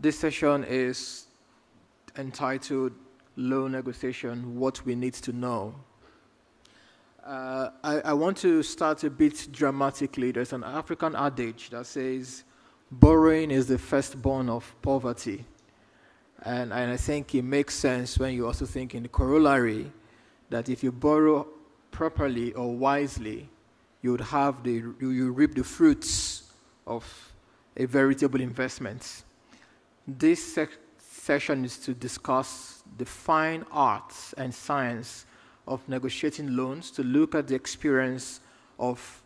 This session is entitled Loan Negotiation, What We Need to Know. I want to start a bit dramatically. There's an African adage that says, borrowing is the firstborn of poverty. And I think it makes sense when you also think in the corollary that if you borrow properly or wisely, you reap the fruits of a veritable investment. This session is to discuss the fine arts and science of negotiating loans, to look at the experience of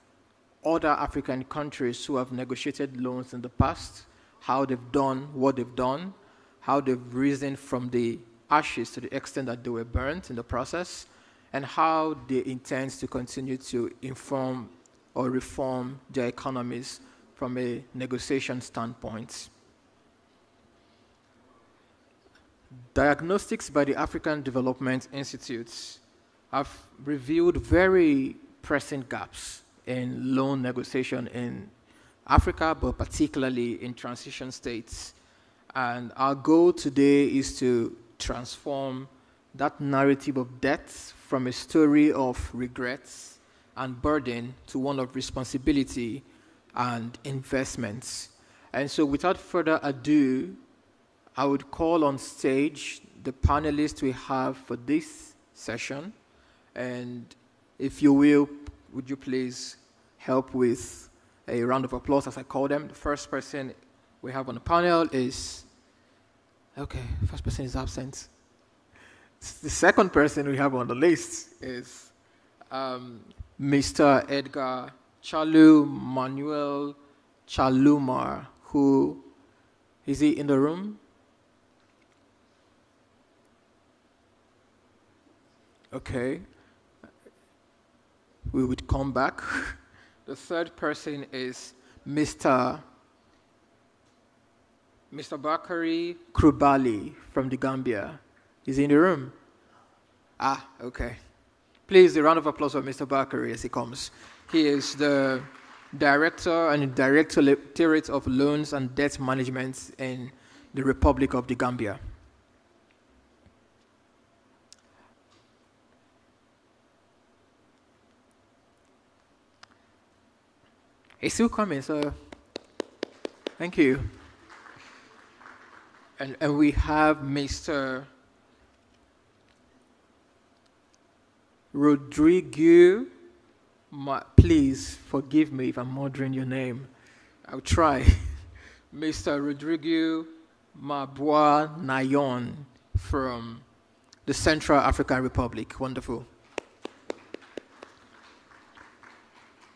other African countries who have negotiated loans in the past, how they've done what they've done, how they've risen from the ashes to the extent that they were burnt in the process, and how they intend to continue to inform or reform their economies from a negotiation standpoint. Diagnostics by the African Development Institute have revealed very pressing gaps in loan negotiation in Africa, but particularly in transition states. And our goal today is to transform that narrative of debt from a story of regrets and burden to one of responsibility and investments. And so without further ado, I would call on stage the panelists we have for this session. And if you will, would you please help with a round of applause as I call them? The first person we have on the panel is, first person is absent. The second person we have on the list is Mr. Edgar Chalu Manuel Chalumar, who, is he in the room? Okay. We would come back. The third person is Mr. Bakari Krubali from the Gambia. Is he in the room? Okay. Please, a round of applause for Mr. Bakari as he comes. He is the Director and Directorate of Loans and Debt Management in the Republic of the Gambia. He's still coming, so thank you. And we have Mr. Rodrigo. Please forgive me if I'm murdering your name. I'll try. Mr. Rodrigo Mabwa Nayon from the Central African Republic. Wonderful.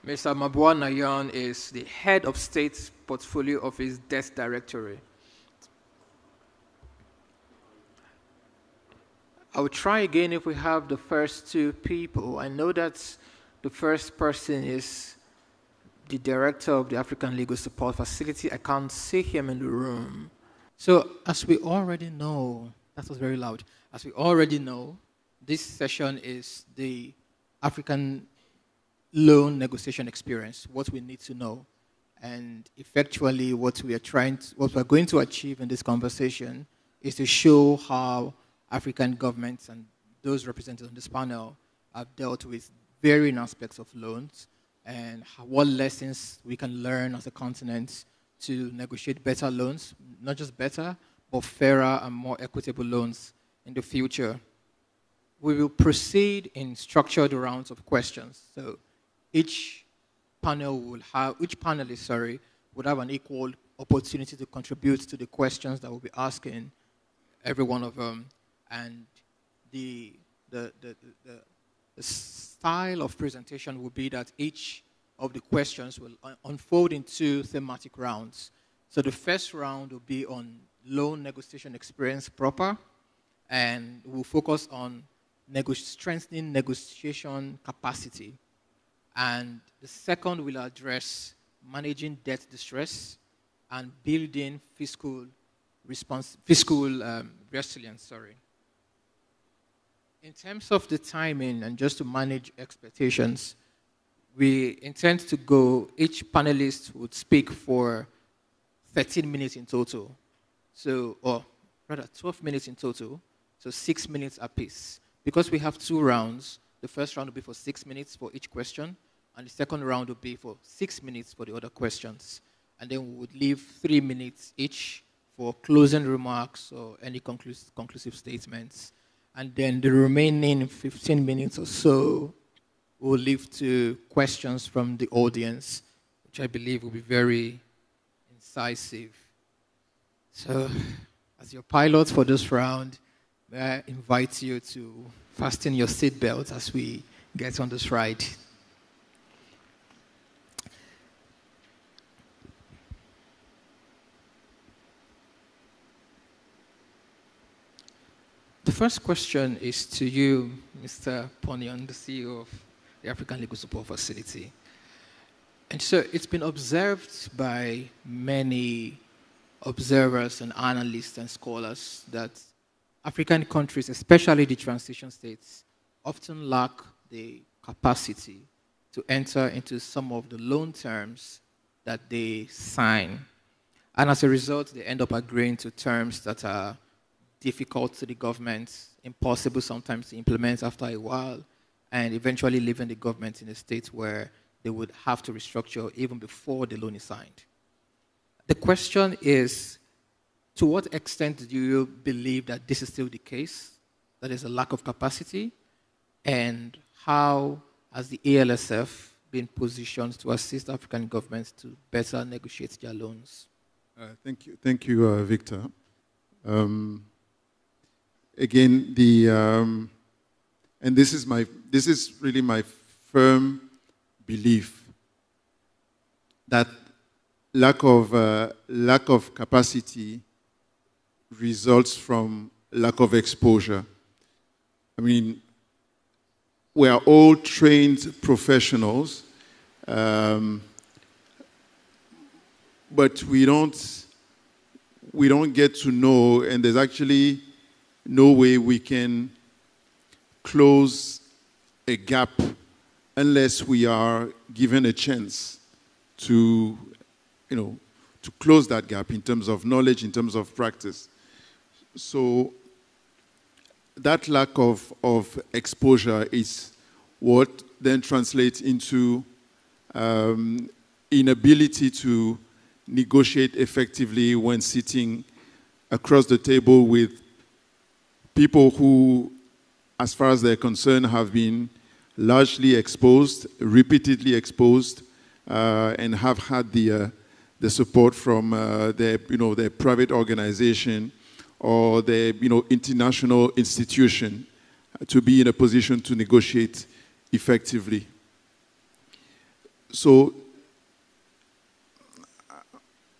Mr. Mabwa Nayon is the head of state portfolio of his debt directorate. I will try again if we have the first two people. I know that the first person is the director of the African Legal Support Facility. I can't see him in the room. So as we already know, that was very loud. As we already know, this session is the African loan negotiation experience, what we need to know. And effectually what we're going to achieve in this conversation is to show how African governments and those represented on this panel have dealt with varying aspects of loans and what lessons we can learn as a continent to negotiate better loans, not just better, but fairer and more equitable loans in the future. We will proceed in structured rounds of questions. So each panelist would have an equal opportunity to contribute to the questions that we'll be asking every one of them. And the style of presentation will be that each of the questions will unfold in two thematic rounds. So the first round will be on loan negotiation experience proper, and we'll focus on strengthening negotiation capacity. And the second will address managing debt distress and building fiscal resilience. In terms of the timing, and just to manage expectations, we intend to go, each panelist would speak for 13 minutes in total. So, or rather 12 minutes in total, so 6 minutes apiece. Because we have 2 rounds, the first round will be for 6 minutes for each question, and the second round will be for 6 minutes for the other questions. And then we would leave 3 minutes each for closing remarks or any conclusive statements. And then the remaining 15 minutes or so we'll leave to questions from the audience, which I believe will be very incisive. So, as your pilot for this round, may I invite you to fasten your seatbelt as we get on this ride. The first question is to you, Mr. Ponion, the CEO of the African Legal Support Facility. And so it's been observed by many observers and analysts and scholars that African countries, especially the transition states, often lack the capacity to enter into some of the loan terms that they sign. And as a result, they end up agreeing to terms that are difficult to the government, impossible sometimes to implement after a while, and eventually leaving the government in a state where they would have to restructure even before the loan is signed. The question is, to what extent do you believe that this is still the case, that there's a lack of capacity, and how has the ALSF been positioned to assist African governments to better negotiate their loans? Thank you, Victor. Again, and this is really my firm belief that lack of capacity results from lack of exposure. I mean, we are all trained professionals, but we don't get to know, and there's actually no way we can close a gap unless we are given a chance to close that gap in terms of knowledge, in terms of practice. So that lack of exposure is what then translates into inability to negotiate effectively when sitting across the table with people who, as far as they're concerned, have been largely exposed, repeatedly exposed, and have had the support from their private organization or their international institution to be in a position to negotiate effectively. So,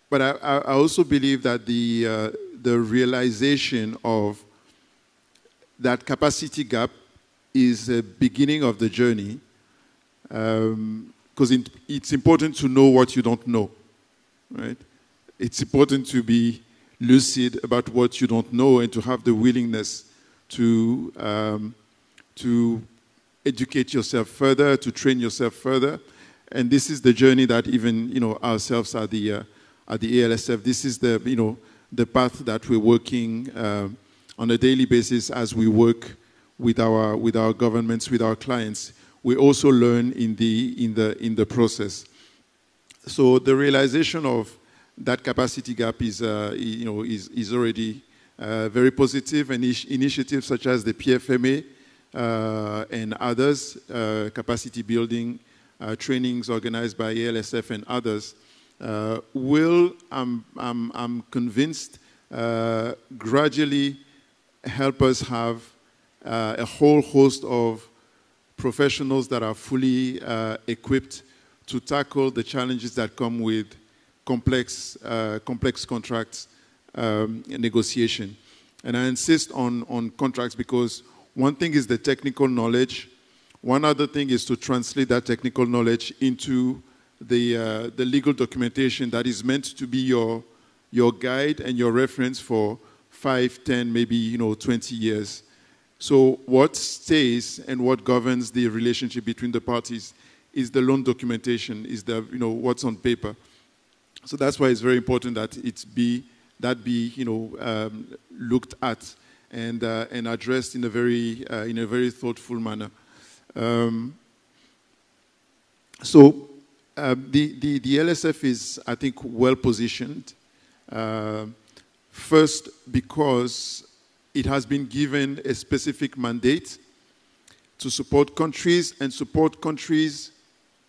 but I also believe that the realization of that capacity gap is the beginning of the journey, because it's important to know what you don't know, right? It's important to be lucid about what you don't know and to have the willingness to educate yourself further, to train yourself further. And this is the journey that even ourselves at the ALSF, this is the path that we're working on a daily basis as we work with our governments, with our clients. We also learn in the process. So the realization of that capacity gap is already very positive. And initiatives such as the PFMA and others, capacity building trainings organized by ALSF and others, will, I'm convinced, gradually help us have a whole host of professionals that are fully equipped to tackle the challenges that come with complex contracts negotiation. And I insist on contracts because one thing is the technical knowledge. One other thing is to translate that technical knowledge into the legal documentation that is meant to be your guide and your reference for 5, 10, maybe 20 years. So what stays and what governs the relationship between the parties is the loan documentation, is the what's on paper. So that's why it's very important that it be that be, looked at and addressed in a very thoughtful manner. The LSF is, I think, well positioned. First, because it has been given a specific mandate to support countries and support countries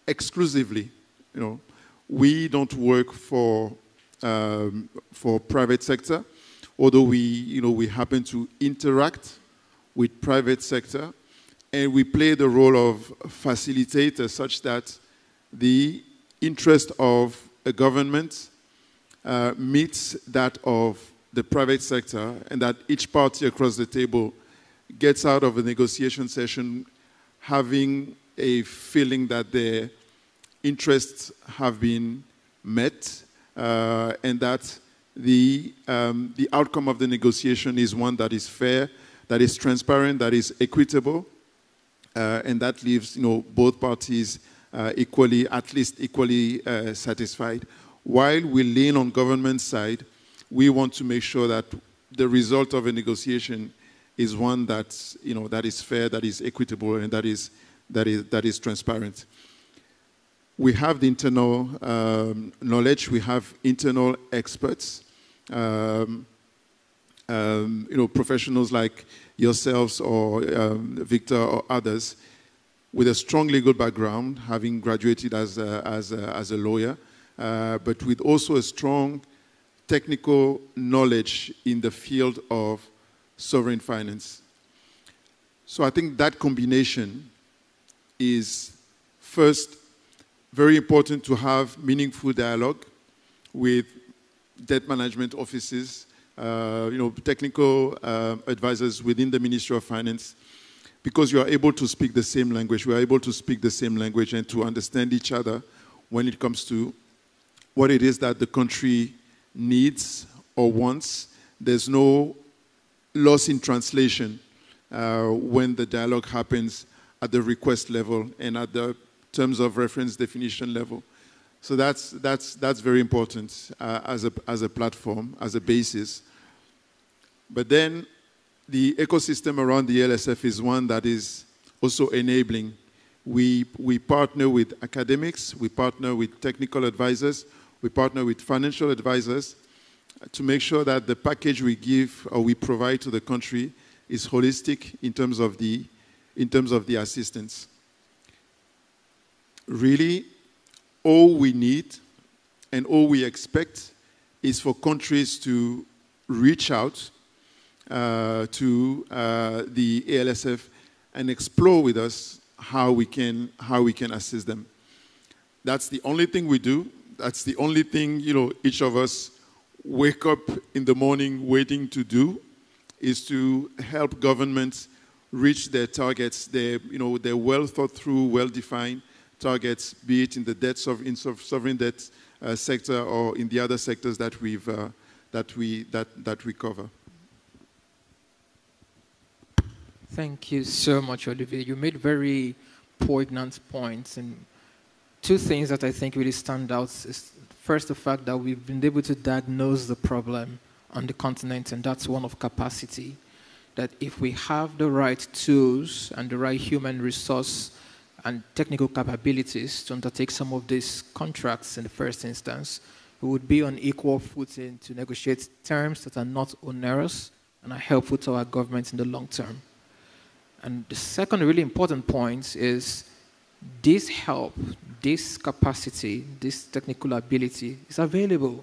exclusively. We don't work for private sector, although we happen to interact with private sector, and we play the role of facilitator such that the interest of a government meets that of the private sector, and that each party across the table gets out of a negotiation session having a feeling that their interests have been met, and that the outcome of the negotiation is one that is fair, that is transparent, that is equitable, and that leaves both parties at least equally satisfied. While we lean on government side, we want to make sure that the result of a negotiation is one that is fair, that is equitable, and that is transparent. We have the internal knowledge. We have internal experts, professionals like yourselves or Victor or others, with a strong legal background, having graduated as a lawyer, but with also a strong technical knowledge in the field of sovereign finance. So I think that combination is, first, very important to have meaningful dialogue with debt management offices, technical advisors within the Ministry of Finance, because you are able to speak the same language. We are able to speak the same language and to understand each other when it comes to what it is that the country needs or wants. There's no loss in translation when the dialogue happens at the request level and at the terms of reference definition level. So that's very important as a platform, as a basis. But then the ecosystem around the LSF is one that is also enabling. We partner with academics, we partner with technical advisors, we partner with financial advisors to make sure that the package we give or we provide to the country is holistic in terms of the assistance. Really, all we need and all we expect is for countries to reach out to the ALSF and explore with us how we can assist them. That's the only thing we do. That's the only thing each of us wake up in the morning waiting to do, is to help governments reach their targets. Their well thought through, well defined targets, be it in the sovereign debt sector or in the other sectors that we cover. Thank you so much, Olivier. You made very poignant points, and two things that I think really stand out is, first, the fact that we've been able to diagnose the problem on the continent, and that's one of capacity. That if we have the right tools and the right human resource and technical capabilities to undertake some of these contracts in the first instance, we would be on equal footing to negotiate terms that are not onerous and are helpful to our government in the long term. And the second really important point is this help, this capacity, this technical ability is available.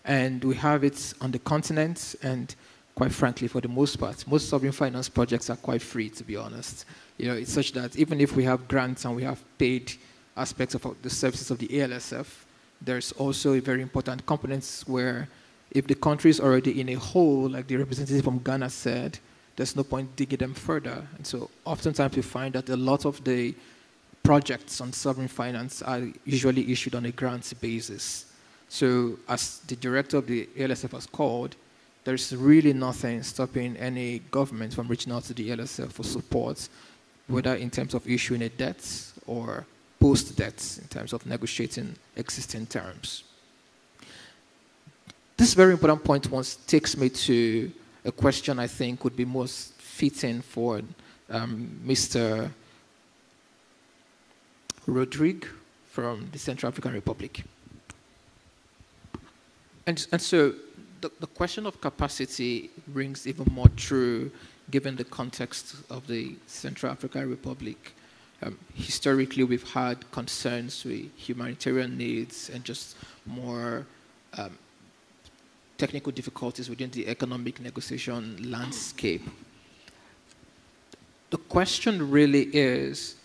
And we have it on the continent, and quite frankly, for the most part, most sovereign finance projects are quite free, to be honest. It's such that even if we have grants and we have paid aspects of the services of the ALSF, there's also a very important component where if the country is already in a hole, like the representative from Ghana said, there's no point digging them further. And so oftentimes we find that a lot of the projects on sovereign finance are usually issued on a grant basis. So as the director of the ALSF has called, there's really nothing stopping any government from reaching out to the ALSF for support, whether in terms of issuing a debt or post-debt in terms of negotiating existing terms. this very important point once takes me to a question I think would be most fitting for Mr. Rodrigue from the Central African Republic. And so the question of capacity rings even more true given the context of the Central African Republic. Historically, we've had concerns with humanitarian needs and just more technical difficulties within the economic negotiation landscape. The question really is,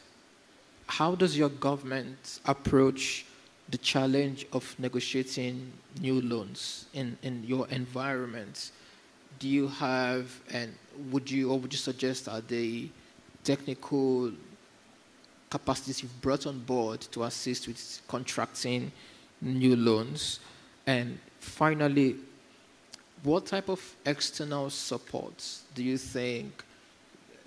how does your government approach the challenge of negotiating new loans in your environment? Do you have, and would you suggest are the technical capacities you've brought on board to assist with contracting new loans? And finally, what type of external support do you think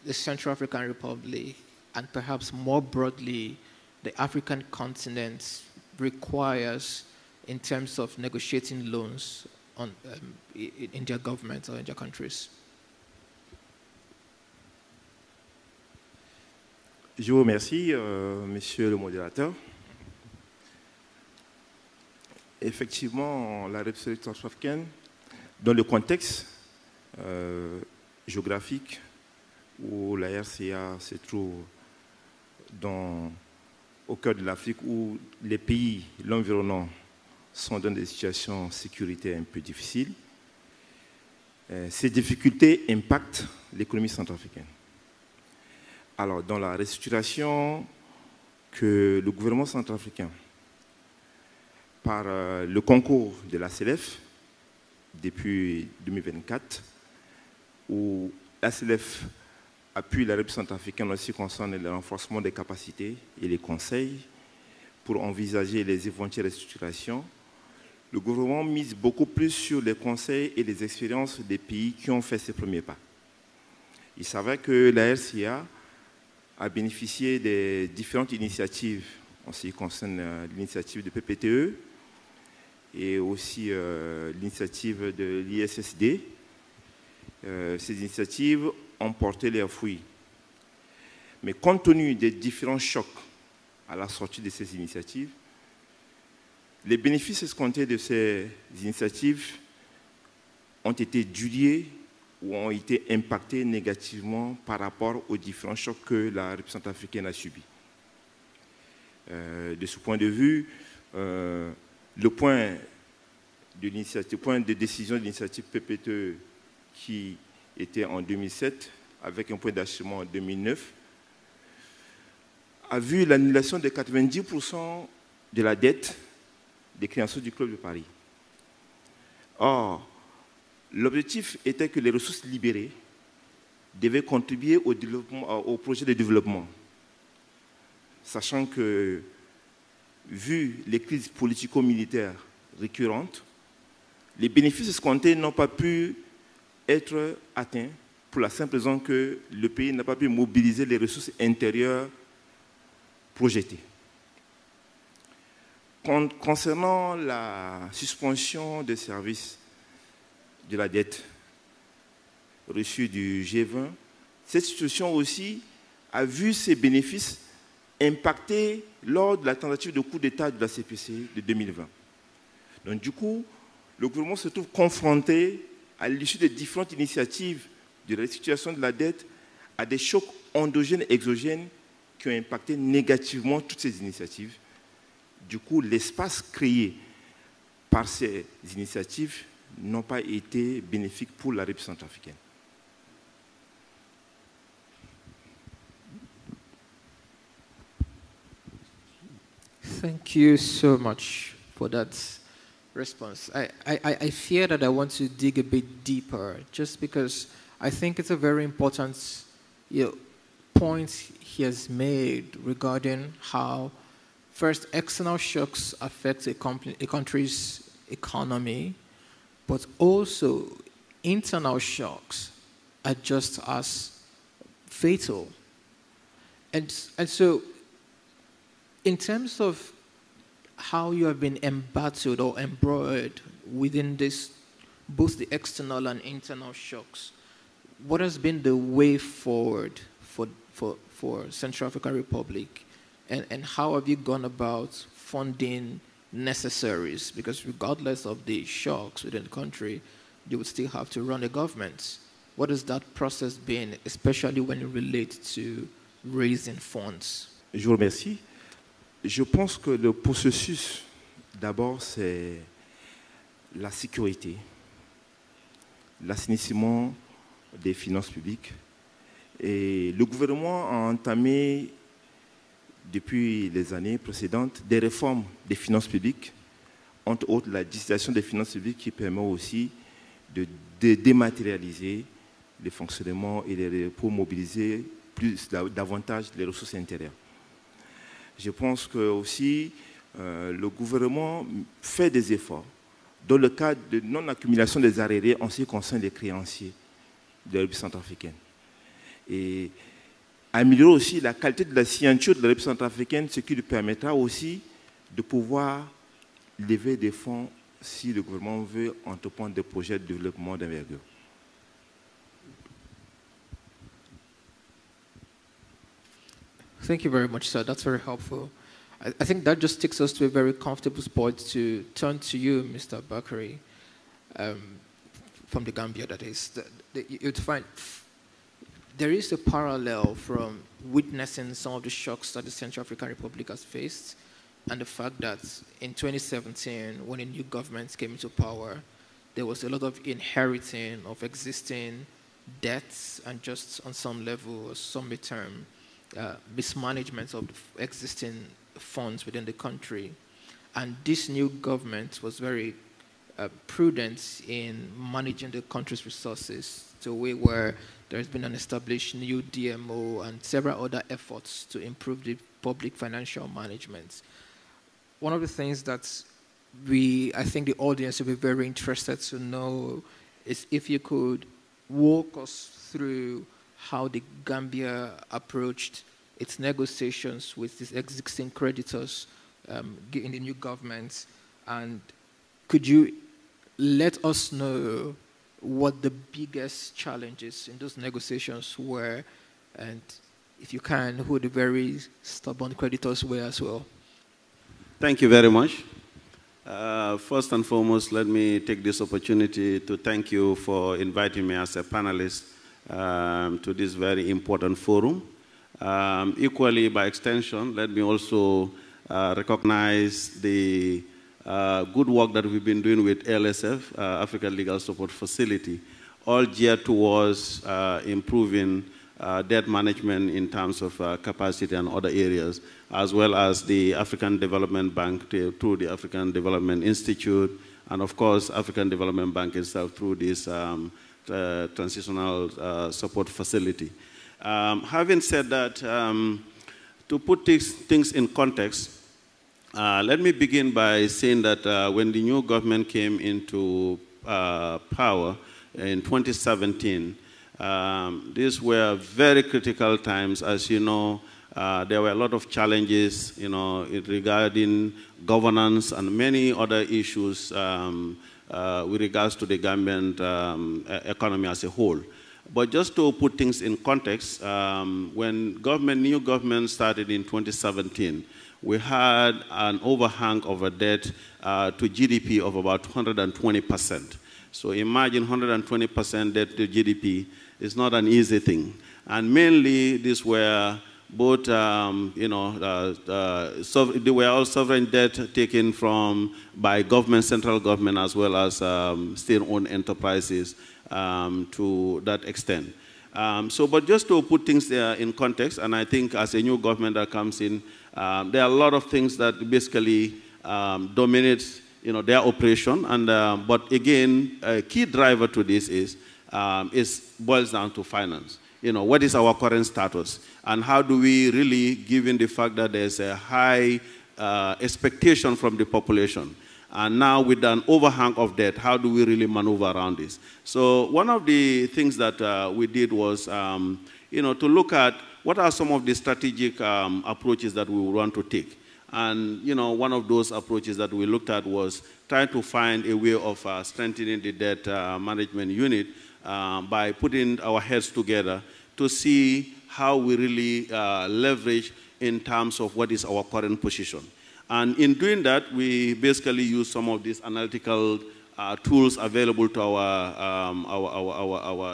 the Central African Republic and perhaps more broadly the African continent requires in terms of negotiating loans on, in their governments or in their countries? Je vous remercie, monsieur le modérateur. Effectivement, la République centrafricaine, dans le contexte géographique où la RCA se trouve au cœur de l'Afrique, où les pays, l'environnement, sont dans des situations sécuritaires un peu difficiles, ces difficultés impactent l'économie centrafricaine. Alors, dans la restructuration que le gouvernement centrafricain, par le concours de la CELEF, depuis 2024, où la CELEF appuie la République centrafricaine en ce qui concerne le renforcement des capacités et les conseils pour envisager les éventuelles restructurations. Le gouvernement mise beaucoup plus sur les conseils et les expériences des pays qui ont fait ces premiers pas. Il s'avère que la RCA a bénéficié des différentes initiatives en ce qui concerne l'initiative de PPTE et aussi l'initiative de l'ISSD. Ces initiatives ont porté leurs fruits. Mais compte tenu des différents chocs à la sortie de ces initiatives, les bénéfices escomptés de ces initiatives ont été dilués ou ont été impactés négativement par rapport aux différents chocs que la République centrafricaine a subis. De ce point de vue, le point de décision de l'initiative PPTE qui était en 2007, avec un point d'achèvement en 2009, a vu l'annulation de 90% de la dette des créanciers du Club de Paris. Or, l'objectif était que les ressources libérées devaient contribuer au projet de développement, sachant que, vu les crises politico-militaires récurrentes, les bénéfices escomptés n'ont pas pu être atteints pour la simple raison que le pays n'a pas pu mobiliser les ressources intérieures projetées. Concernant la suspension des services de la dette reçue du G20, cette situation aussi a vu ses bénéfices impactés lors de la tentative de coup d'État de la CPC de 2020. Donc du coup, le gouvernement se trouve confronté à l'issue des différentes initiatives de la restitution de la dette à des chocs endogènes et exogènes qui ont impacté négativement toutes ces initiatives. Du coup, l'espace créé par ces initiatives n'a pas été bénéfique pour la République centrafricaine. Thank you so much for that response. I fear that I want to dig a bit deeper, just because I think it's a very important point he has made regarding how, first, external shocks affect a country's economy, but also internal shocks are just as fatal. And so, in terms of how you have been embattled or embroiled within this, both the external and internal shocks, what has been the way forward for Central African Republic, and how have you gone about funding necessaries? Because regardless of the shocks within the country, you would still have to run a government. What has that process been, especially when it relates to raising funds? Je vous remercie. Je pense que le processus, d'abord, c'est la sécurité, l'assainissement des finances publiques. Et le gouvernement a entamé, depuis les années précédentes, des réformes des finances publiques, entre autres la législation des finances publiques qui permet aussi de dématérialiser les fonctionnements et pour mobiliser davantage les ressources intérieures. Je pense que aussi le gouvernement fait des efforts dans le cadre de non-accumulation des arriérés en ce qui concerne les créanciers de la République centrafricaine. Et améliorer aussi la qualité de la signature de la République centrafricaine, ce qui lui permettra aussi de pouvoir lever des fonds si le gouvernement veut entreprendre des projets de développement d'envergure. Thank you very much, sir. That's very helpful. I think that just takes us to a very comfortable spot to turn to you, Mr. Bakari, from the Gambia, that is. You'd find there is a parallel from witnessing some of the shocks that the Central African Republic has faced and the fact that in 2017, when a new government came into power, there was a lot of inheriting of existing debts and just on some level, or some term, mismanagement of the existing funds within the country. And this new government was very prudent in managing the country's resources to a way where there's been an established new DMO and several other efforts to improve the public financial management. One of the things that I think the audience will be very interested to know is if you could walk us through how the Gambia approached its negotiations with its existing creditors in the new government, and could you let us know what the biggest challenges in those negotiations were, and if you can, who the very stubborn creditors were as well? Thank you very much. First and foremost, let me take this opportunity to thank you for inviting me as a panelist to this very important forum. Equally, by extension, let me also recognize the good work that we've been doing with ALSF, African Legal Support Facility, all geared towards improving debt management in terms of capacity and other areas, as well as the African Development Bank through the African Development Institute, and of course, African Development Bank itself through this transitional support facility. Having said that, to put things in context, let me begin by saying that when the new government came into power in 2017, these were very critical times. As you know, there were a lot of challenges, regarding governance and many other issues with regards to the Gambian economy as a whole. But just to put things in context, when new government started in 2017, we had an overhang of a debt to GDP of about 120%. So imagine 120% debt to GDP is not an easy thing. And mainly these were both, they were all sovereign debt taken by government, central government, as well as state-owned enterprises to that extent. But just to put things there in context, and I think as a new government that comes in, there are a lot of things that basically dominate, their operation. And but again, a key driver to this boils down to finance. What is our current status, and how do we really, given the fact that there's a high expectation from the population, and now with an overhang of debt, how do we really maneuver around this? So one of the things that we did was, to look at what are some of the strategic approaches that we want to take. And, you know, one of those approaches that we looked at was trying to find a way of strengthening the debt management unit by putting our heads together to see how we really leverage in terms of what is our current position. And in doing that, we basically use some of these analytical tools available to our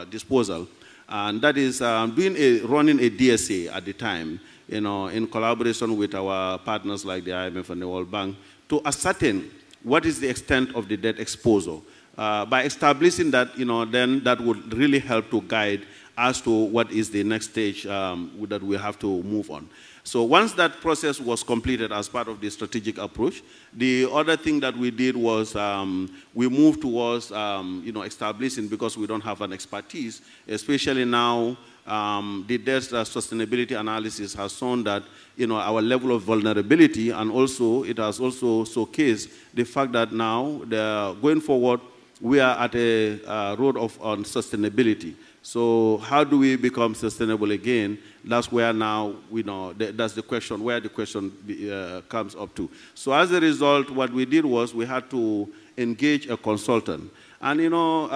disposal. And that is running a DSA at the time, you know, in collaboration with our partners like the IMF and the World Bank, to ascertain what is the extent of the debt exposure. By establishing that, you know, then that would really help to guide as to what is the next stage that we have to move on. So once that process was completed as part of the strategic approach, the other thing that we did was we moved towards you know, establishing, because we don't have an expertise, especially now the debt sustainability analysis has shown that, you know, our level of vulnerability, and also it has also showcased the fact that now going forward we are at a road of unsustainability. So how do we become sustainable again? That's where now we know, that's the question, where the question comes up to. So as a result, what we did was we had to engage a consultant. And you know,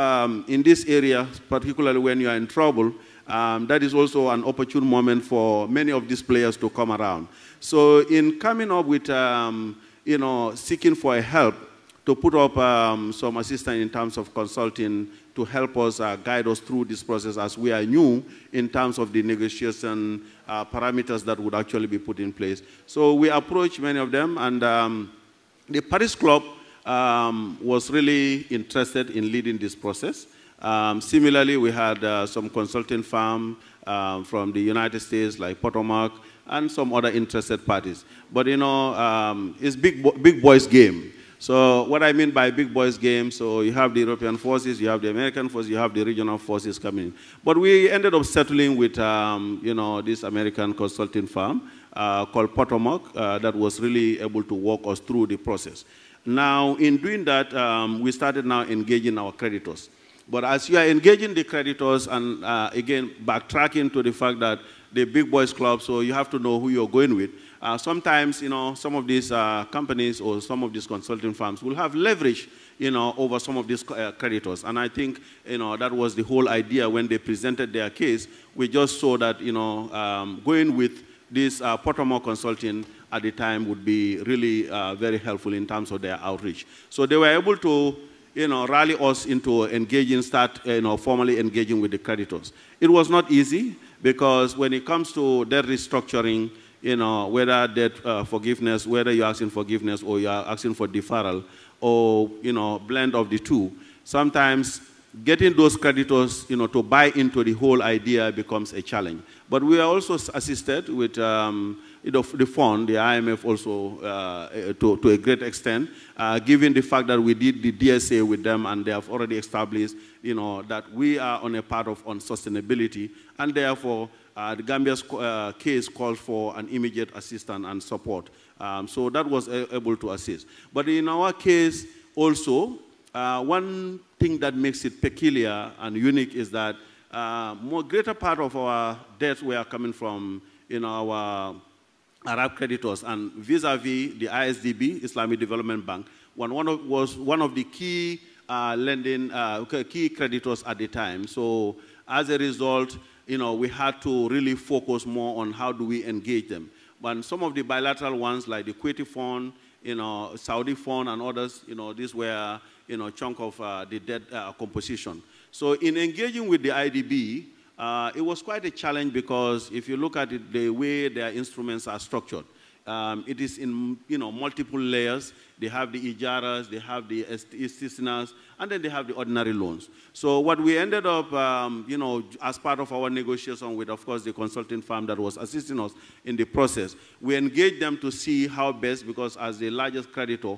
in this area, particularly when you are in trouble, that is also an opportune moment for many of these players to come around. So in coming up with, you know, seeking for a help to put up some assistance in terms of consulting to help us guide us through this process, as we are new in terms of the negotiation parameters that would actually be put in place. So we approached many of them, and the Paris Club was really interested in leading this process. Similarly, we had some consulting firm from the United States, like Potomac, and some other interested parties. But you know, it's big boys game. So what I mean by big boys game, so you have the European forces, you have the American forces, you have the regional forces coming in. But we ended up settling with, you know, this American consulting firm called Potomac that was really able to walk us through the process. Now, in doing that, we started now engaging our creditors. But as you are engaging the creditors, and again, backtracking to the fact that the big boys club, so you have to know who you're going with. Sometimes, you know, some of these companies or some of these consulting firms will have leverage, you know, over some of these creditors. And I think, you know, that was the whole idea when they presented their case. We just saw that, you know, going with this Potomac Consulting at the time would be really very helpful in terms of their outreach. So they were able to, you know, rally us into engaging, you know, formally engaging with the creditors. It was not easy, because when it comes to debt restructuring, you know, whether debt forgiveness, whether you're asking forgiveness or you're asking for deferral, or, you know, blend of the two, sometimes getting those creditors, you know, to buy into the whole idea becomes a challenge. But we are also assisted with, you know, the fund, the IMF also, to a great extent, given the fact that we did the DSA with them, and they have already established, you know, that we are on a part of unsustainability, and therefore the Gambia's case calls for an immediate assistance and support. So that was able to assist. But in our case also, one thing that makes it peculiar and unique is that greater part of our debts were coming from, you know, our Arab creditors, and vis-a-vis the ISDB, Islamic Development Bank, was one of the key key creditors at the time. So as a result, you know, we had to really focus more on how do we engage them. But some of the bilateral ones, like the Kuwaiti Fund, you know, Saudi Fund and others, you know, these were, you know, chunk of the debt composition. So in engaging with the IDB, it was quite a challenge, because if you look at it, the way their instruments are structured, it is in, you know, multiple layers. They have the ijaras, they have the istisnas, and then they have the ordinary loans. So what we ended up, you know, as part of our negotiation with, of course, the consulting firm that was assisting us in the process, we engaged them to see how best, because as the largest creditor,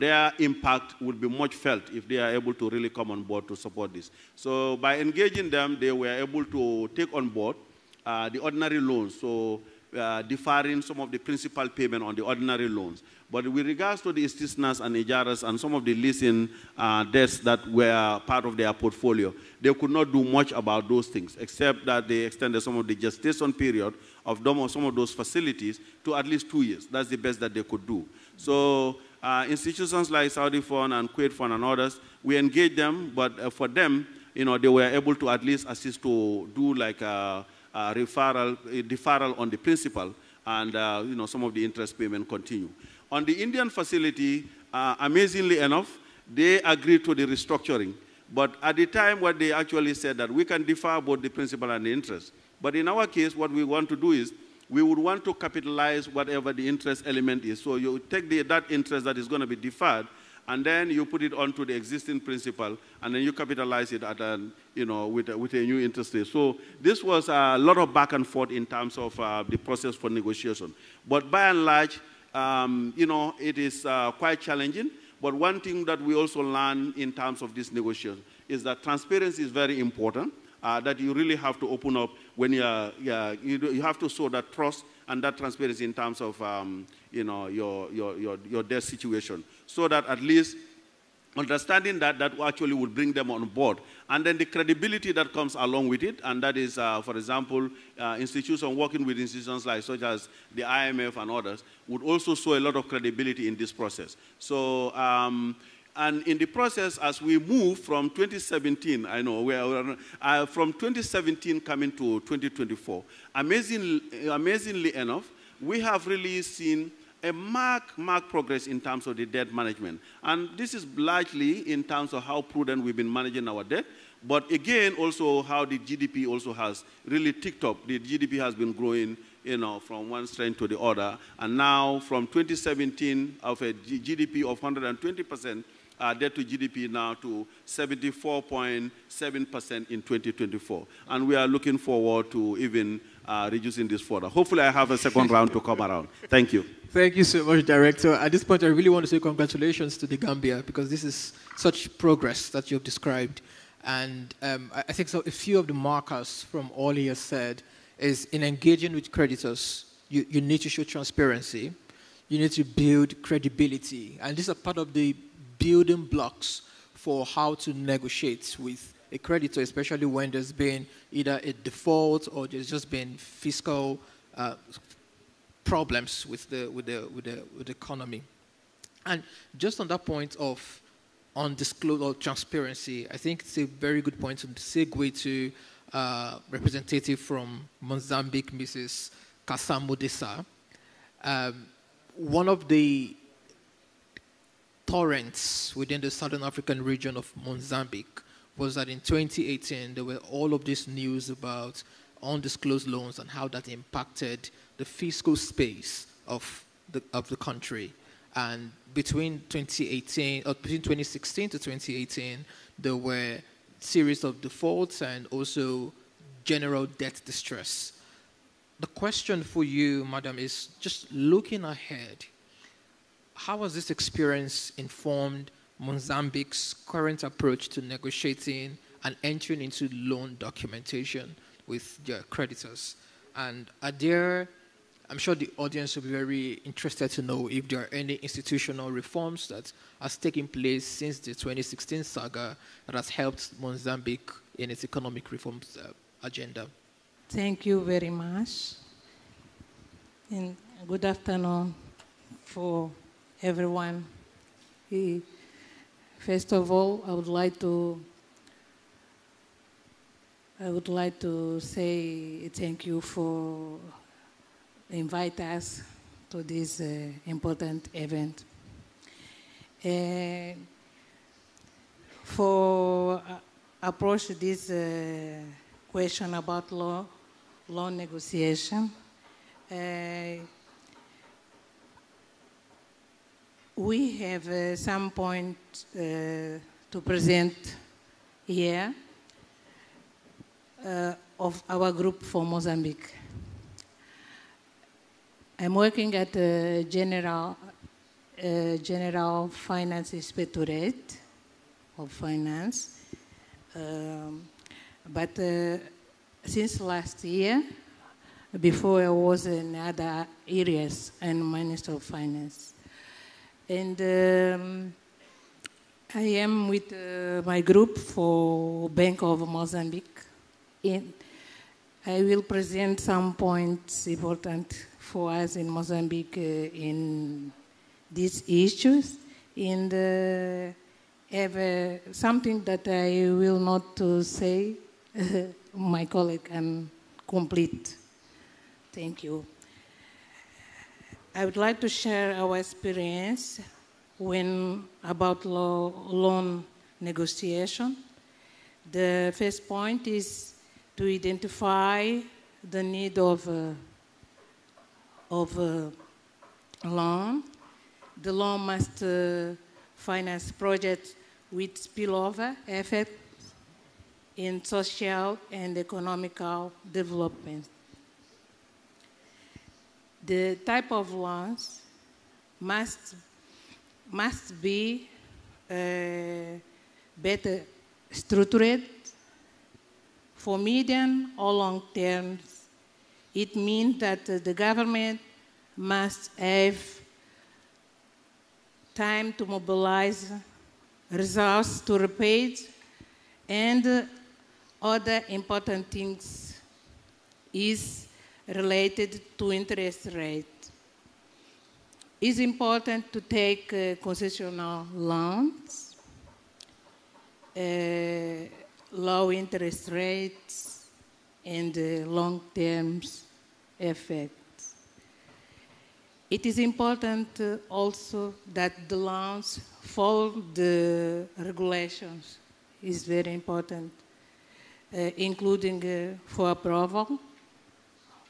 their impact would be much felt if they are able to really come on board to support this. So by engaging them, they were able to take on board the ordinary loans. So deferring some of the principal payment on the ordinary loans. But with regards to the istisnas and ijaras and some of the leasing debts that were part of their portfolio, they could not do much about those things, except that they extended some of the gestation period of some of those facilities to at least 2 years. That's the best that they could do. So institutions like Saudi Fund and Kuwait Fund and others, we engage them, but for them, they were able to at least assist to do like a deferral on the principal, and some of the interest payment continue. On the Indian facility, amazingly enough, they agreed to the restructuring. But at the time, what they actually said that we can defer both the principal and the interest. But in our case, what we want to do is we would want to capitalize whatever the interest element is. So you take that interest that is going to be deferred, and then you put it onto the existing principal, and then you capitalize it at with a new interest rate. So this was a lot of back and forth in terms of the process for negotiation. But by and large, it is quite challenging. But one thing that we also learn in terms of this negotiation is that transparency is very important, that you really have to open up when you have to show that trust and that transparency in terms of your debt situation, so that at least understanding that actually would bring them on board. And then the credibility that comes along with it, and that is, for example, institutions working with institutions like such as the IMF and others, would also show a lot of credibility in this process. So, and in the process, as we move from 2017, I know, from 2017 coming to 2024, amazingly enough, we have really seen a marked progress in terms of the debt management. And this is largely in terms of how prudent we've been managing our debt, but again, also how the GDP also has really ticked up. The GDP has been growing, from one strength to the other. And now, from 2017, of a GDP of 120%, debt to GDP now to 74.7% in 2024. And we are looking forward to even reducing this further. Hopefully, I have a second round to come around. Thank you. Thank you so much, Director. At this point, I really want to say congratulations to the Gambia, because this is such progress that you've described. And I think so. A few of the markers from all he has said is in engaging with creditors, you need to show transparency. You need to build credibility. And these are part of the building blocks for how to negotiate with a creditor, especially when there's been either a default or there's just been fiscal problems with the economy. And just on that point of undisclosed or transparency, I think it's a very good point to segue to representative from Mozambique, Mrs. Kasamudesa. One of the torrents within the Southern African region of Mozambique was that in 2018, there were all of this news about undisclosed loans and how that impacted the fiscal space of the country. And between 2016 to 2018, there were series of defaults and also general debt distress. The question for you, Madam, is just looking ahead, how has this experience informed Mozambique's current approach to negotiating and entering into loan documentation with their creditors? And are there, I'm sure the audience will be very interested to know if there are any institutional reforms that has taken place since the 2016 saga that has helped Mozambique in its economic reforms agenda. Thank you very much. And good afternoon for everyone. First of all, I would like to say thank you for inviting us to this important event. For approach this question about loan negotiation, we have some point to present here of our group for Mozambique. I'm working at the General Finance Inspectorate of Finance, but since last year, Before I was in other areas and Minister of Finance. And I am with my group for Bank of Mozambique. And I will present some points important for us in Mozambique in these issues. And have something that I will not say. My colleague can complete. Thank you. I would like to share our experience about loan negotiation. The first point is to identify the need of loan. The loan must finance projects with spillover effect in social and economical development. The type of loans must be better structured for medium or long terms. It means that the government must have time to mobilize resources to repay it, and other important things is related to interest rate. It's important to take concessional loans, low interest rates, and long-term effects. It is important also that the loans follow the regulations. It's very important, including for approval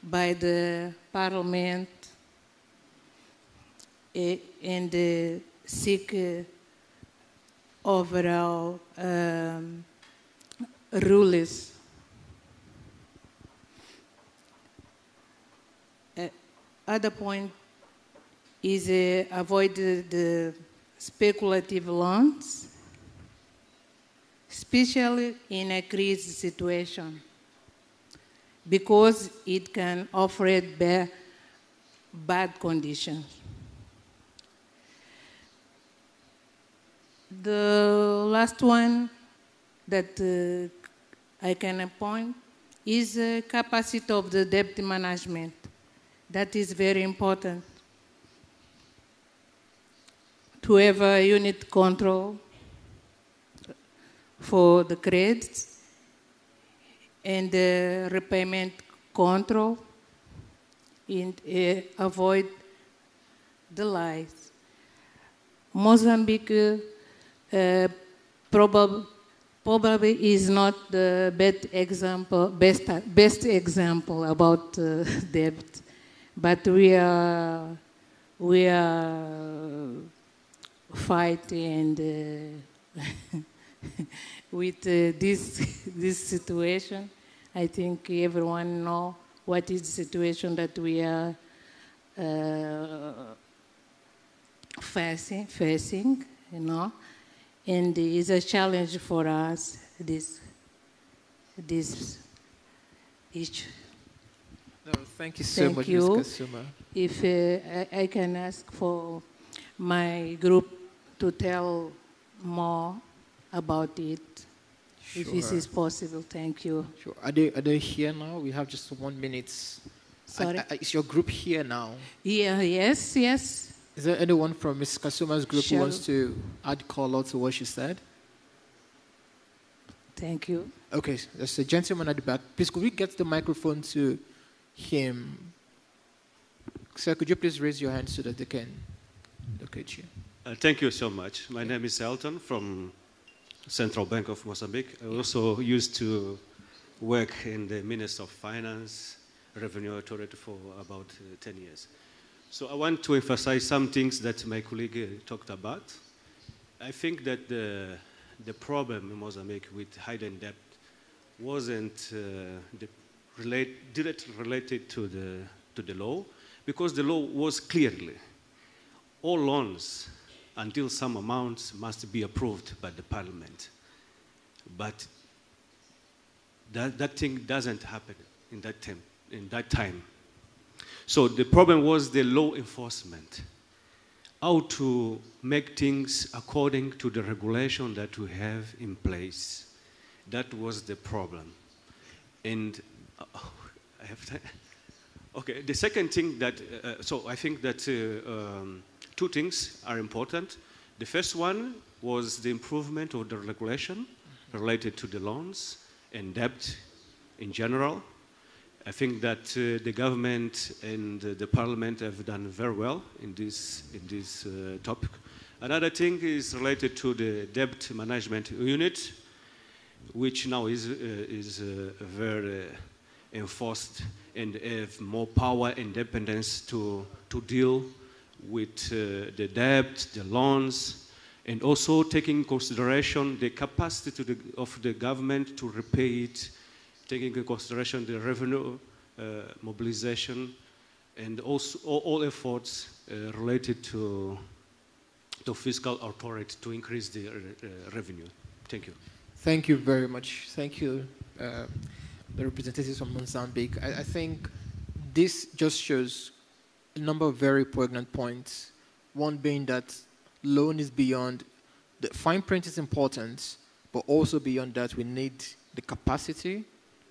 by the Parliament and seek overall rules. Other point is avoid the speculative loans, especially in a crisis situation, because it can offer bad conditions. The last one that I can point is the capacity of the debt management. That is very important. To have a unit control for the credits and the repayment control and avoid the lies. Mozambique probably is not the best example about debt, but we are fighting with this situation. I think everyone knows what is the situation that we are facing, you know, and it's a challenge for us, this issue. No, thank you so much, Ms. Kasuma. If I can ask for my group to tell more about it, sure, if this is possible. Thank you. Sure. Are they here now? We have just 1 minute. Sorry? Is your group here now? Yeah, yes. Is there anyone from Ms. Kasuma's group who wants to add color to what she said? Thank you. Okay, there's a gentleman at the back. Please, could we get the microphone to him? Sir, could you please raise your hand so that they can locate you? Thank you so much. My name is Elton from Central Bank of Mozambique. I also used to work in the Minister of Finance, Revenue Authority for about 10 years. So I want to emphasize some things that my colleague talked about. I think that the problem in Mozambique with hidden debt wasn't directly related to the law, because the law was clearly all loans until some amounts must be approved by the Parliament. But that thing doesn't happen in that time. So the problem was the law enforcement. How to make things according to the regulation that we have in place. That was the problem. And I have time. Okay, the second thing that, so I think that two things are important. The first one was the improvement of the regulation related to the loans and debt in general. I think that the government and the parliament have done very well in this topic. Another thing is related to the debt management unit, which now is very enforced and have more power and independence to deal with the debt, the loans, and also taking into consideration the capacity of the government to repay it, taking into consideration the revenue mobilization, and also all efforts related to fiscal authority to increase the revenue. Thank you. Thank you very much. Thank you, the representatives from Mozambique. I think this just shows a number of very poignant points. One being that loan is beyond, the fine print is important, but also beyond that we need the capacity,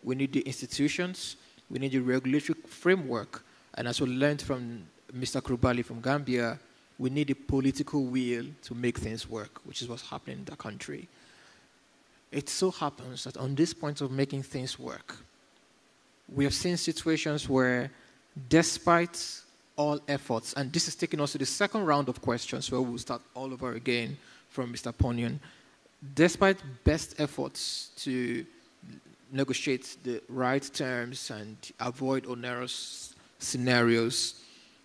we need the institutions, we need the regulatory framework, and as we learned from Mr. Krubali from Gambia, we need a political will to make things work, which is what's happening in the country. It so happens that on this point of making things work, we have seen situations where despite all efforts, and this is taking us to the second round of questions where we'll start all over again from Mr. Ponion, despite best efforts to negotiate the right terms and avoid onerous scenarios,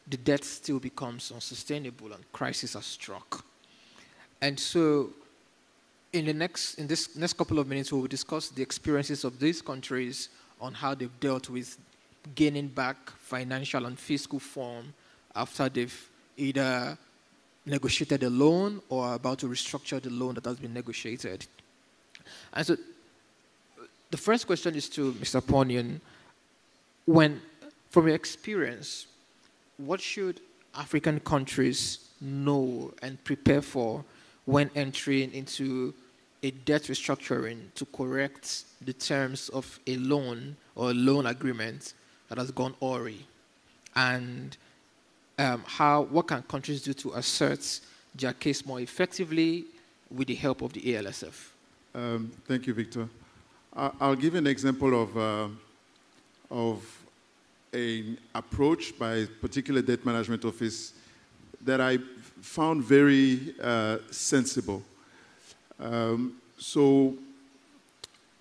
the debt still becomes unsustainable and crises are struck. And so in this next couple of minutes, we will discuss the experiences of these countries on how they've dealt with gaining back financial and fiscal form after they've either negotiated a loan or are about to restructure the loan that has been negotiated. And so the first question is to Mr. Ponion. From your experience, what should African countries know and prepare for when entering into a debt restructuring to correct the terms of a loan or a loan agreement that has gone awry? And what can countries do to assert their case more effectively with the help of the ALSF? Thank you, Victor. I'll give an example of an approach by a particular debt management office that I found very sensible. So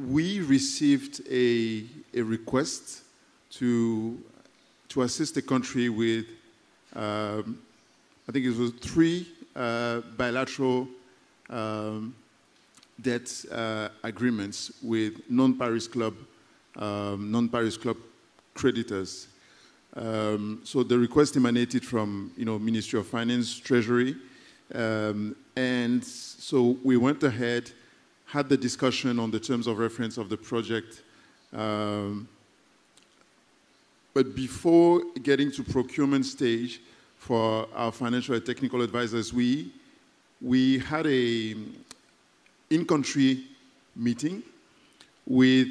we received a request to assist the country with, I think it was 3 bilateral debt agreements with non-Paris Club creditors. So the request emanated from, Ministry of Finance, Treasury, and so we went ahead, had the discussion on the terms of reference of the project. But before getting to procurement stage for our financial and technical advisors, we had a in-country meeting with,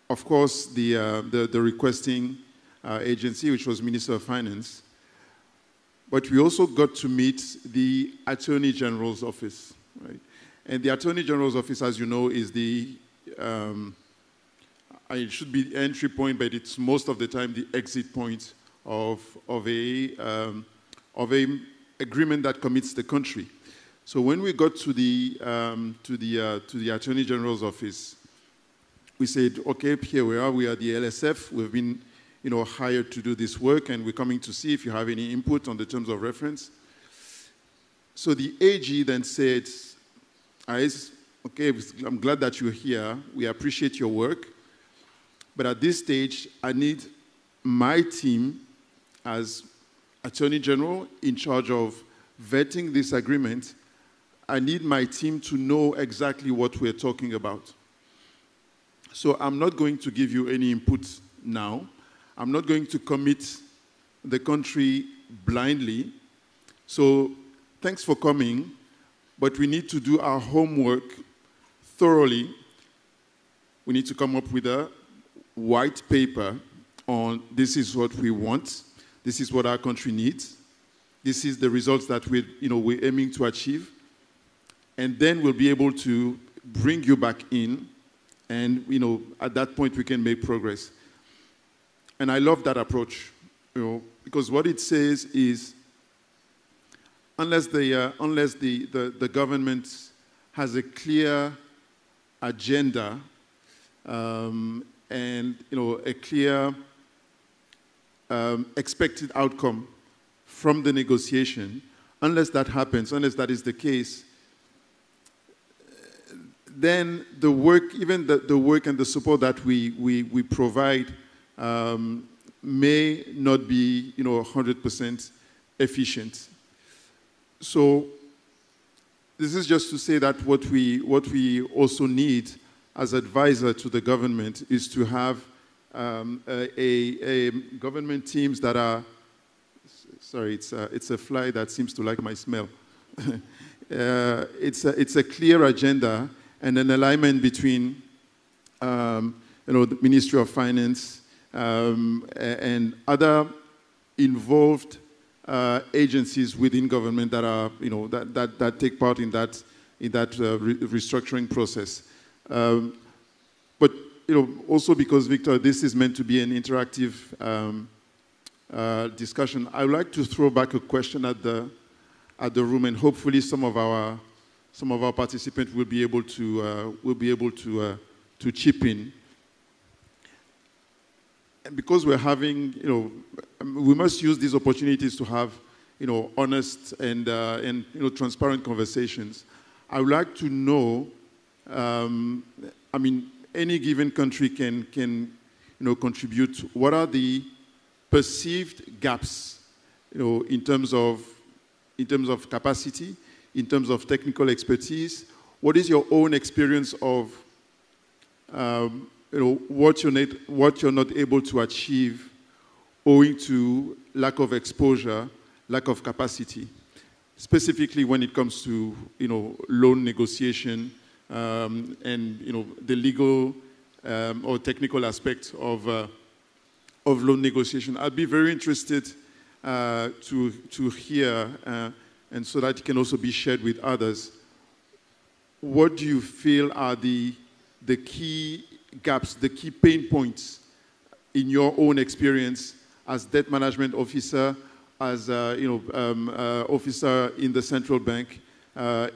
of course, the requesting agency, which was Minister of Finance. But we also got to meet the Attorney General's office, right? And the Attorney General's office, as you know, is it should be the entry point, but it's most of the time the exit point of a agreement that commits the country. So when we got to the Attorney General's office, we said, okay, here we are the LSF. We've been, hired to do this work, and we're coming to see if you have any input on the terms of reference. So the AG then said, okay, I'm glad that you're here. We appreciate your work. But at this stage, I need my team as Attorney General in charge of vetting this agreement. I need my team to know exactly what we're talking about. So I'm not going to give you any input now. I'm not going to commit the country blindly. So thanks for coming, but we need to do our homework thoroughly. We need to come up with a white paper on this is what we want, this is what our country needs, this is the results that we're aiming to achieve, and then we'll be able to bring you back in, and at that point we can make progress. And I love that approach, because what it says is, unless the government has a clear agenda and a clear expected outcome from the negotiation, unless that happens, unless that is the case, then the work, even the work and the support that we provide may not be 100% efficient. So this is just to say that what we also need as advisor to the government is to have a government teams that are, sorry, it's a fly that seems to like my smell. It's a clear agenda and an alignment between the Ministry of Finance and other involved agencies within government that are that take part in that restructuring process. But also because, Victor, this is meant to be an interactive discussion, I would like to throw back a question at the room, and hopefully some of our participants will be able to chip in. And because we're having, we must use these opportunities to have, honest and transparent conversations. I would like to know, any given country can contribute. What are the perceived gaps, in terms of capacity, in terms of technical expertise? What is your own experience of what you're not able to achieve owing to lack of exposure, lack of capacity, specifically when it comes to loan negotiation and the legal or technical aspects of loan negotiation? I'd be very interested to hear, and so that it can also be shared with others. What do you feel are the key gaps, the key pain points in your own experience as debt management officer, as officer in the central bank,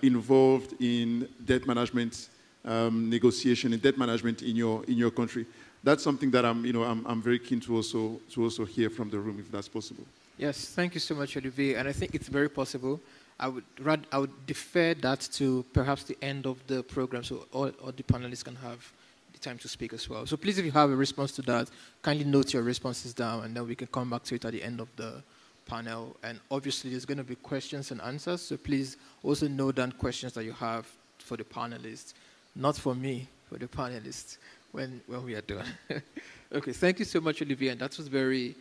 involved in debt management negotiation and debt management in your country? That's something that I'm very keen to also hear from the room, if that's possible. Yes, thank you so much, Olivier. And I think it's very possible. I would defer that to perhaps the end of the program, so all the panelists can have the time to speak as well. So please, if you have a response to that, kindly note your responses down, and then we can come back to it at the end of the panel. And obviously, there's going to be questions and answers, so please also note down questions that you have for the panelists, not for me, for the panelists, when we are done. Okay, thank you so much, Olivier. And that was very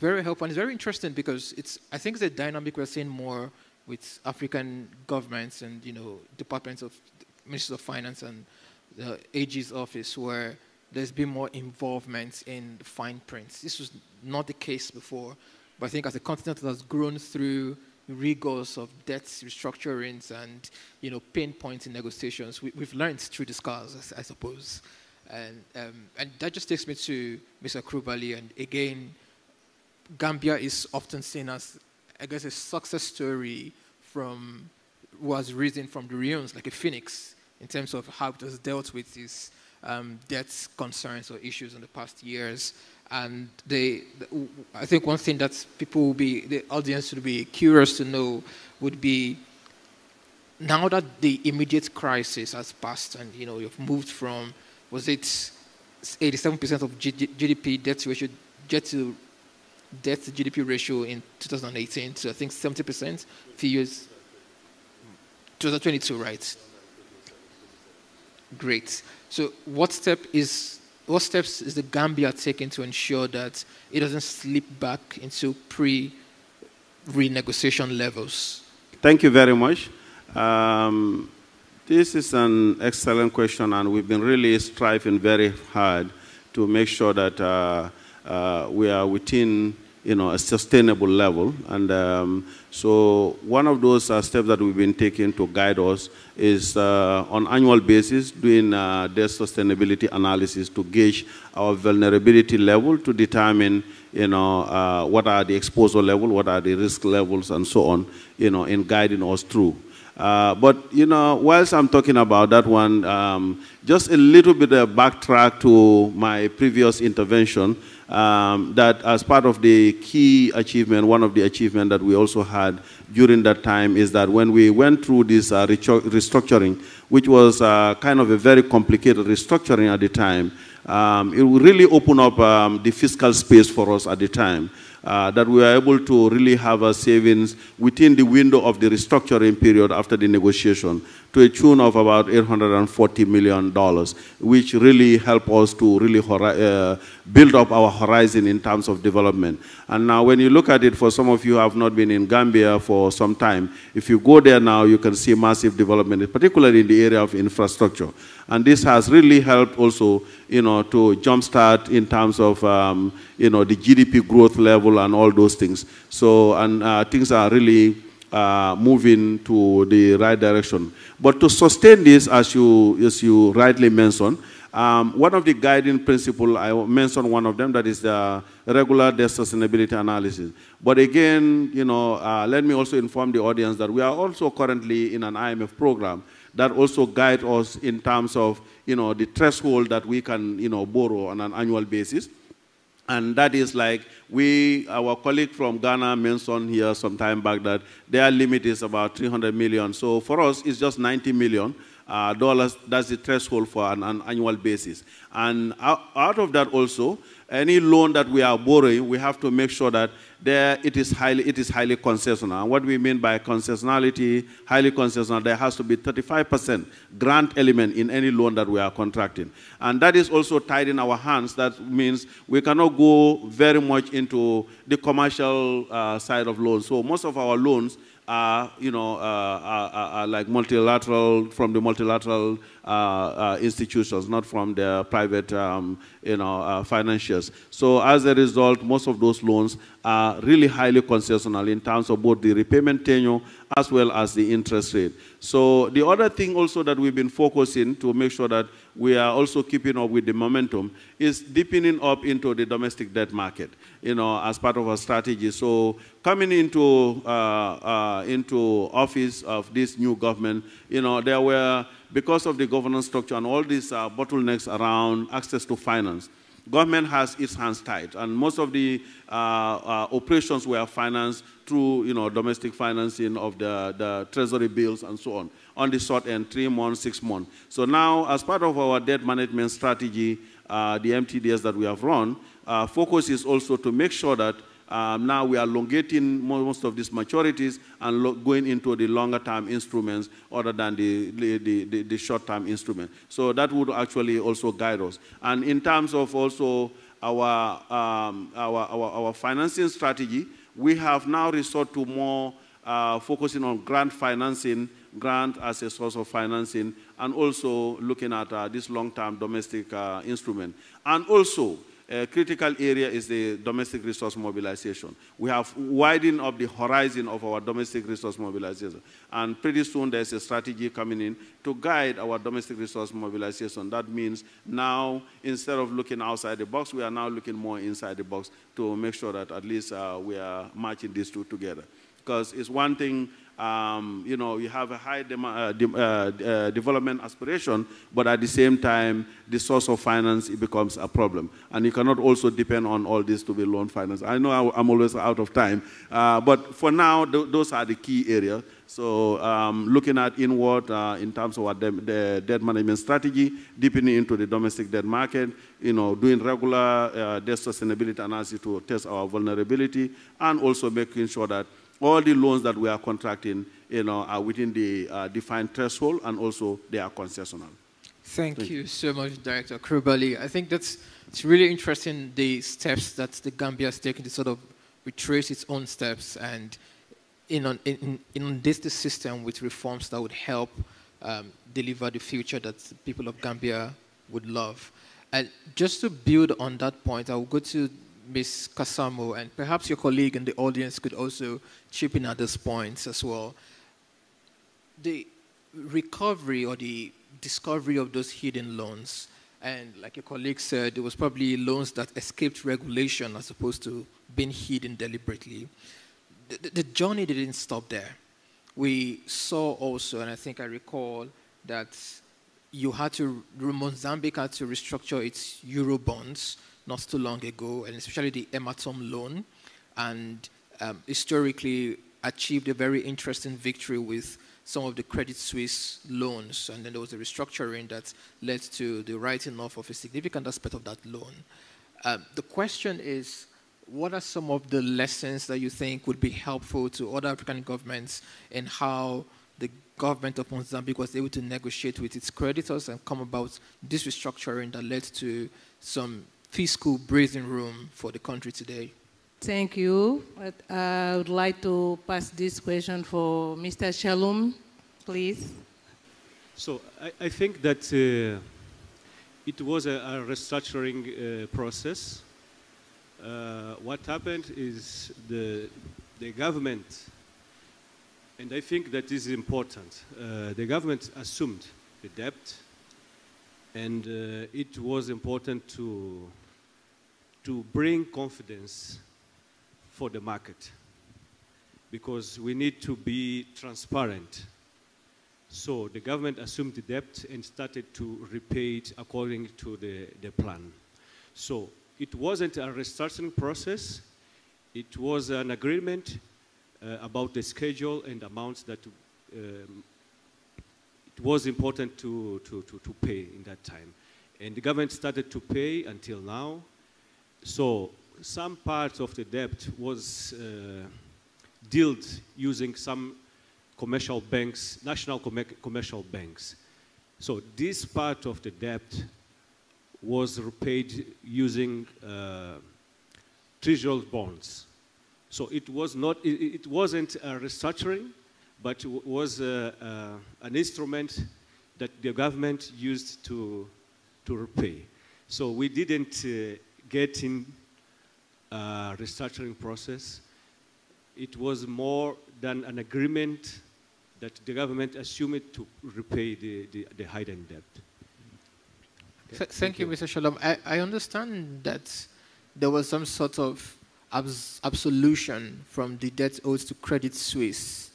helpful, and it's very interesting because I think it's a dynamic we're seeing more with African governments and departments of Ministers of Finance and the AG's office, where there's been more involvement in the fine prints. This was not the case before, but I think as a continent that has grown through rigors of debt restructurings and pain points in negotiations, we've learned through the scars, I suppose. And that just takes me to Mr. Krubali. And again, Gambia is often seen as, I guess, a success story was risen from the ruins, like a phoenix, in terms of how it has dealt with these debt concerns or issues in the past years. And I think one thing that the audience would be curious to know would be, now that the immediate crisis has passed and you've moved from, was it 87% of GDP debt ratio, debt to GDP ratio in 2018 to I think 70% few years, 2022, right? Great. So what step is what steps is the Gambia taking to ensure that it doesn't slip back into pre-renegotiation levels? Thank you very much. This is an excellent question, and we've been really striving very hard to make sure that we are within, a sustainable level. And so one of those steps that we've been taking to guide us is on annual basis doing debt sustainability analysis to gauge our vulnerability level to determine, what are the exposure level, what are the risk levels, and so on, in guiding us through. But, whilst I'm talking about that one, just a little bit of backtrack to my previous intervention, that as part of the key achievement, one of the achievements that we also had during that time is that when we went through this restructuring, which was kind of a very complicated restructuring at the time, it really opened up the fiscal space for us at the time. That we were able to really have our savings within the window of the restructuring period after the negotiation to a tune of about $840 million, which really helped us to really build up our horizon in terms of development. And now when you look at it, for some of you who have not been in Gambia for some time, if you go there now, you can see massive development, particularly in the area of infrastructure. And this has really helped also, to jumpstart in terms of, the GDP growth level and all those things. So, and things are really moving to the right direction. But to sustain this, as you rightly mentioned, one of the guiding principles, I mentioned one of them, that is the regular debt sustainability analysis. But again, let me also inform the audience that we are also currently in an IMF program that also guides us in terms of, the threshold that we can, borrow on an annual basis. And that is like our colleague from Ghana mentioned here some time back that their limit is about 300 million. So for us, it's just $90 million. That's the threshold for an annual basis. And out of that also, any loan that we are borrowing, we have to make sure that it is highly concessional. And what we mean by concessionality, highly concessional, there has to be 35% grant element in any loan that we are contracting. And that is also tied in our hands. That means we cannot go very much into the commercial side of loans. So most of our loans are like multilateral, from the multilateral institutions, not from the private, financiers. So as a result, most of those loans are really highly concessional in terms of both the repayment tenure as well as the interest rate. So the other thing also that we've been focusing to make sure that we are also keeping up with the momentum is deepening up into the domestic debt market, as part of our strategy. So coming into office of this new government, there were, because of the governance structure and all these bottlenecks around access to finance, government has its hands tied, and most of the operations were financed through, domestic financing of the treasury bills and so on the short end, 3 months, 6 months. So now, as part of our debt management strategy, the MTDS that we have run, focus is also to make sure that now we are elongating most of these maturities and going into the longer-term instruments other than the short-term instrument. So that would actually also guide us. And in terms of also our financing strategy, we have now resorted to more focusing on grant financing, grant as a source of financing, and also looking at this long-term domestic instrument. And also, a critical area is the domestic resource mobilization. We have widened up the horizon of our domestic resource mobilization. And pretty soon there's a strategy coming in to guide our domestic resource mobilization. That means now, instead of looking outside the box, we are now looking more inside the box to make sure that at least we are matching these two together. Because it's one thing, you have a high development aspiration, but at the same time, the source of finance, it becomes a problem. And you cannot also depend on all this to be loan finance. I know I'm always out of time, but for now, those are the key areas. So looking at inward in terms of the debt management strategy, deepening into the domestic debt market, doing regular debt sustainability analysis to test our vulnerability, and also making sure that all the loans that we are contracting, are within the defined threshold, and also they are concessional. Thank you so much, Director Krubali. I think it's really interesting, the steps that the Gambia has taken to sort of retrace its own steps and inundate the system with reforms that would help deliver the future that the people of Gambia would love. And just to build on that point, I will go to Ms. Kasamo, and perhaps your colleague in the audience could also chip in at this point as well. The recovery or the discovery of those hidden loans, and like your colleague said, there was probably loans that escaped regulation as opposed to being hidden deliberately. The journey didn't stop there. We saw also, and I think I recall, that Mozambique had to restructure its Euro bonds not too long ago, and especially the Ematom loan, and historically achieved a very interesting victory with some of the Credit Suisse loans, and then there was a restructuring that led to the writing off of a significant aspect of that loan. The question is, what are some of the lessons that you think would be helpful to other African governments in how the government of Mozambique was able to negotiate with its creditors and come about this restructuring that led to some fiscal breathing room for the country today? Thank you. I would like to pass this question for Mr. Shalom, please. So I think that it was a restructuring process. What happened is the government, and I think that is important, the government assumed the debt, and it was important to bring confidence for the market, because we need to be transparent. So the government assumed the debt and started to repay it according to the plan. So it wasn't a restructuring process. It was an agreement about the schedule and amounts that it was important to pay in that time. And the government started to pay until now. So some part of the debt was dealt using some commercial banks, national commercial banks. So this part of the debt was repaid using treasury bonds. So it wasn't a restructuring, but it was an instrument that the government used to repay. So we didn't get in a restructuring process. It was more than an agreement that the government assumed to repay the hidden debt. Okay. Thank you, Mr. Shalom. I understand that there was some sort of absolution from the debt owed to Credit Suisse.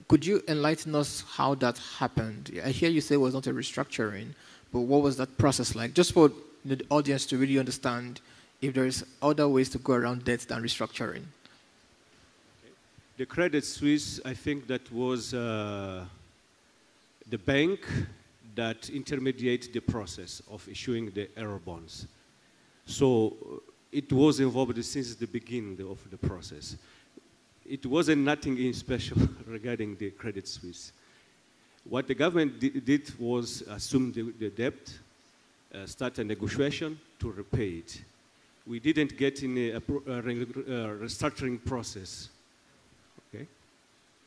Could you enlighten us how that happened? I hear you say it was not a restructuring, but what was that process like? Just for the audience to really understand if there is other ways to go around debt than restructuring. The Credit Suisse, I think that was the bank that intermediated the process of issuing the euro bonds. So it was involved since the beginning of the process. It wasn't nothing special regarding the Credit Suisse. What the government did was assume the debt, start a negotiation to repay it. We didn't get in a restructuring process. Okay,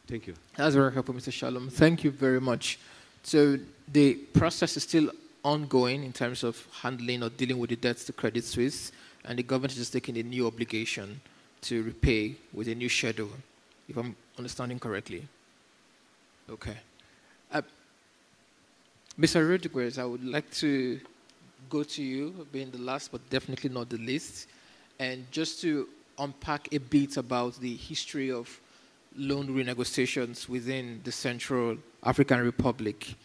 thank you. That's very helpful, Mr. Shalom. Thank you very much. So the process is still ongoing in terms of handling or dealing with the debts to Credit Suisse, and the government is taking a new obligation to repay with a new schedule, if I'm understanding correctly. Okay. Mr. Rodriguez, I would like to go to you, being the last but definitely not the least, and just to unpack a bit about the history of loan renegotiations within the Central African Republic.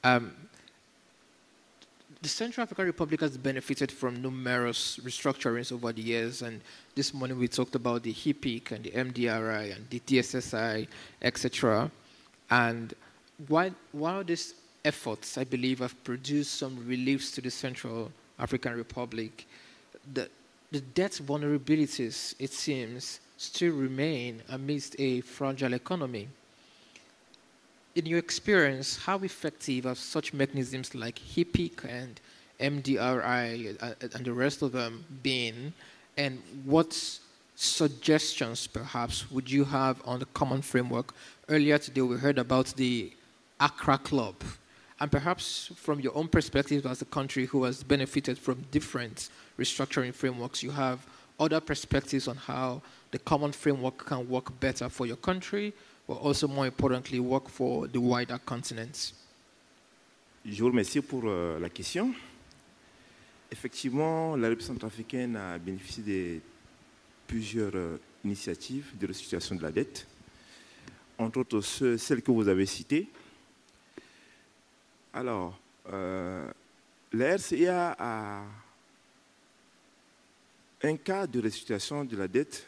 The Central African Republic has benefited from numerous restructurings over the years, and this morning we talked about the HIPIC and the MDRI and the DSSI, etc. And while these efforts, I believe, have produced some reliefs to the Central African Republic, the debt vulnerabilities, it seems, still remain amidst a fragile economy. in your experience, how effective are such mechanisms like HIPIC and MDRI and the rest of them been? And what suggestions, perhaps, would you have on the common framework? Earlier today, we heard about the Accra Club. And perhaps from your own perspective as a country who has benefited from different restructuring frameworks, you have other perspectives on how the common framework can work better for your country, but also, more importantly, work for the wider continent. Je vous remercie pour la question. Effectivement, la République centrafricaine a bénéficié de plusieurs initiatives de restructuration de la dette, entre autres celles que vous avez citées. Alors, la RCA a un cas de restructuration de la dette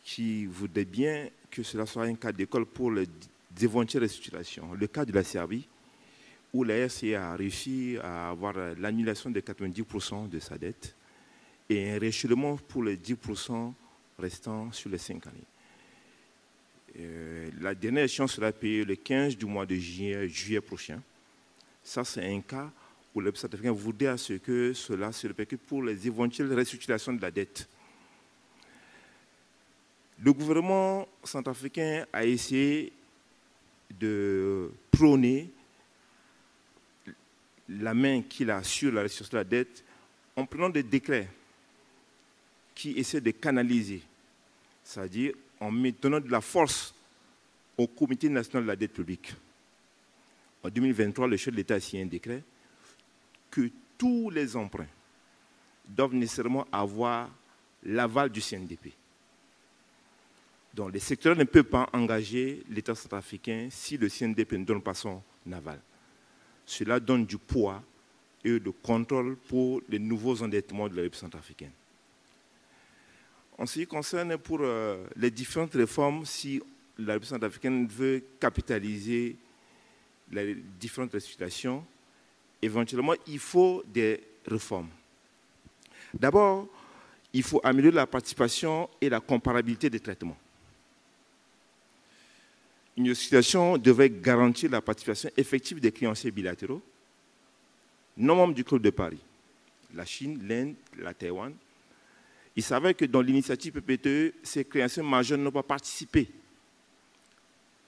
qui voudrait bien que cela soit un cas d'école pour les éventuelles restructurations. Le cas de la Serbie, où la RCA a réussi à avoir l'annulation de 90% de sa dette et un rééchelonnement pour les 10% restants sur les 5 années. La dernière échéance sera payée le 15 du mois de juillet prochain. Ça, c'est un cas où le centrafricain voudrait à ce que cela se répercute pour les éventuelles restructurations de la dette. Le gouvernement centrafricain a essayé de prôner la main qu'il a sur la restructuration de la dette en prenant des décrets qui essaient de canaliser, c'est-à-dire en donnant de la force au Comité national de la dette publique. En 2023, le chef de l'État a signé un décret que tous les emprunts doivent nécessairement avoir l'aval du CNDP. Donc les secteurs ne peuvent pas engager l'État centrafricain si le CNDP ne donne pas son aval. Cela donne du poids et de contrôle pour les nouveaux endettements de la République centrafricaine. En ce qui concerne pour les différentes réformes, si la République centrafricaine veut capitaliser les différentes situations, éventuellement, il faut des réformes. D'abord, il faut améliorer la participation et la comparabilité des traitements. Une situation devrait garantir la participation effective des créanciers bilatéraux, non membres du Club de Paris, la Chine, l'Inde, la Taïwan. Il s'avère que dans l'initiative PPTE, ces créanciers majeurs n'ont pas participé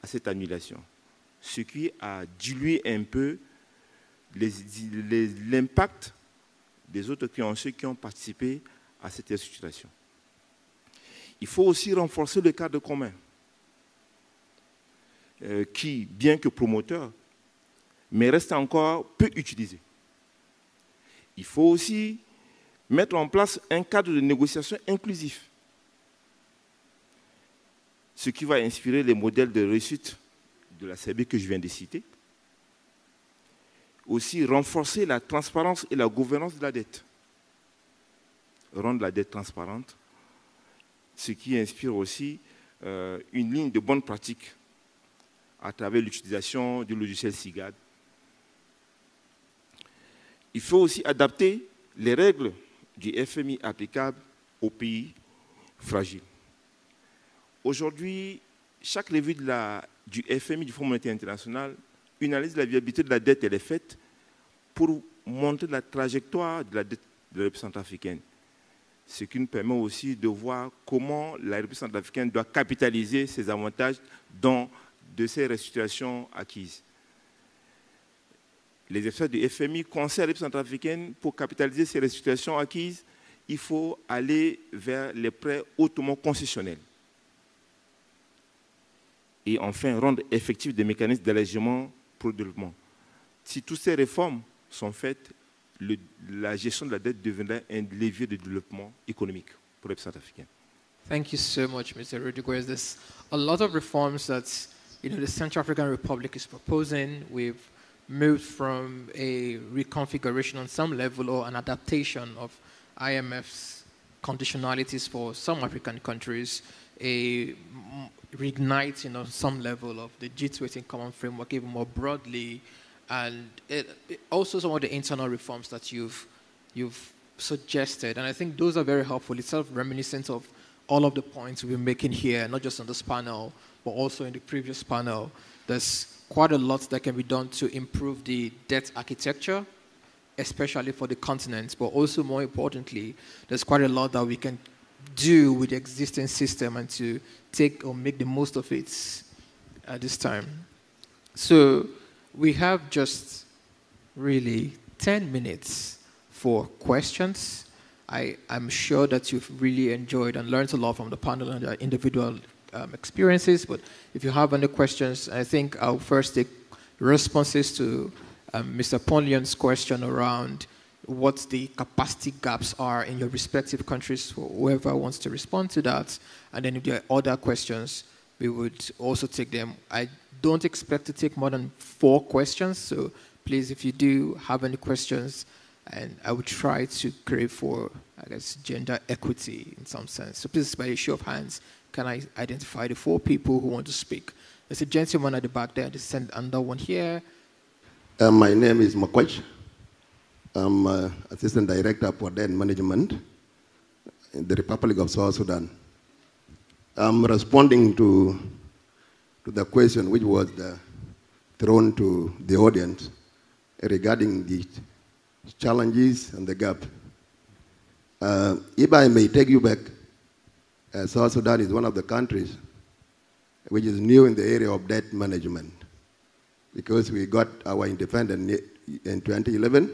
à cette annulation, ce qui a dilué un peu l'impact des autres créanciers qui ont participé à cette restructuration. Il faut aussi renforcer le cadre commun, qui, bien que promoteur, mais reste encore peu utilisé. Il faut aussi mettre en place un cadre de négociation inclusif, ce qui va inspirer les modèles de réussite de la Serbie que je viens de citer. Aussi renforcer la transparence et la gouvernance de la dette. Rendre la dette transparente, ce qui inspire aussi une ligne de bonne pratique à travers l'utilisation du logiciel SIGAD. Il faut aussi adapter les règles du FMI applicables aux pays fragiles. Aujourd'hui, chaque revue du FMI, du Fonds monétaire international, une analyse de la viabilité de la dette, elle est faite pour montrer la trajectoire de la dette de la République centrafricaine. Ce qui nous permet aussi de voir comment la République centrafricaine doit capitaliser ses avantages de ces restructurations acquises. Les efforts du FMI conseillent à la République centrafricaine pour capitaliser ces restructurations acquises, il faut aller vers les prêts hautement concessionnels. Et enfin, rendre effectifs des mécanismes d'allègement pour le développement. Si toutes ces réformes sont faites, la gestion de la dette deviendra un levier de développement économique pour les Centrafricains. Thank you so much, Mr. Rodriguez. There's a lot of reforms that the Central African Republic is proposing. We've moved from a reconfiguration on some level or an adaptation of IMF's conditionalities for some African countries, a reignite, some level of the G20 common framework even more broadly, and also some of the internal reforms that you've suggested. And I think those are very helpful. It's sort of reminiscent of all of the points we've been making here, not just on this panel, but also in the previous panel. There's quite a lot that can be done to improve the debt architecture, especially for the continent, but also more importantly, there's quite a lot that we can do with the existing system and to take or make the most of it at this time. So we have just really 10 minutes for questions. I'm sure that you've really enjoyed and learned a lot from the panel and their individual experiences, but if you have any questions, I think I'll first take responses to Mr. Ponlion's question around what the capacity gaps are in your respective countries for whoever wants to respond to that. And then if there are other questions, we would also take them. I don't expect to take more than 4 questions, so please, if you do have any questions, and I would try to create for, I guess, gender equity in some sense. So please, by a show of hands, can I identify the 4 people who want to speak? There's a gentleman at the back there. There's another one here. My name is Makwach. I'm Assistant Director for Debt Management in the Republic of South Sudan. I'm responding to the question which was thrown to the audience regarding the challenges and the gap. If I may take you back, South Sudan is one of the countries which is new in the area of debt management because we got our independence in 2011,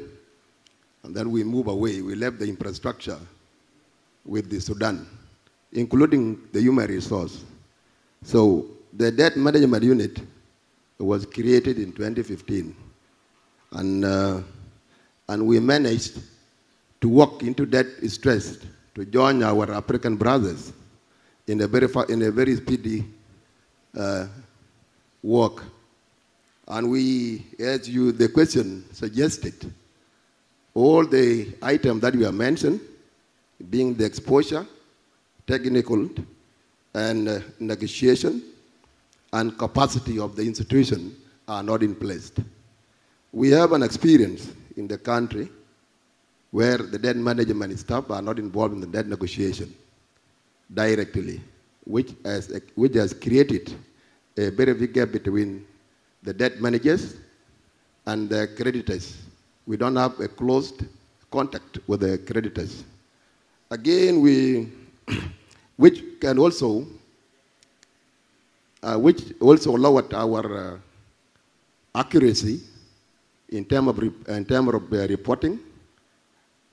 and then we moved away. We left the infrastructure with the Sudan, including the human resource. So the debt management unit was created in 2015, and we managed to walk into debt stress to join our African brothers in a very speedy work. And we, as the question suggested, all the items that you have mentioned, being the exposure, technical, and negotiation, and capacity of the institution are not in place. We have an experience in the country where the debt management staff are not involved in the debt negotiation directly, which has created a very big gap between the debt managers and the creditors. We don't have a closed contact with the creditors. Again, which also lowered our accuracy in terms of reporting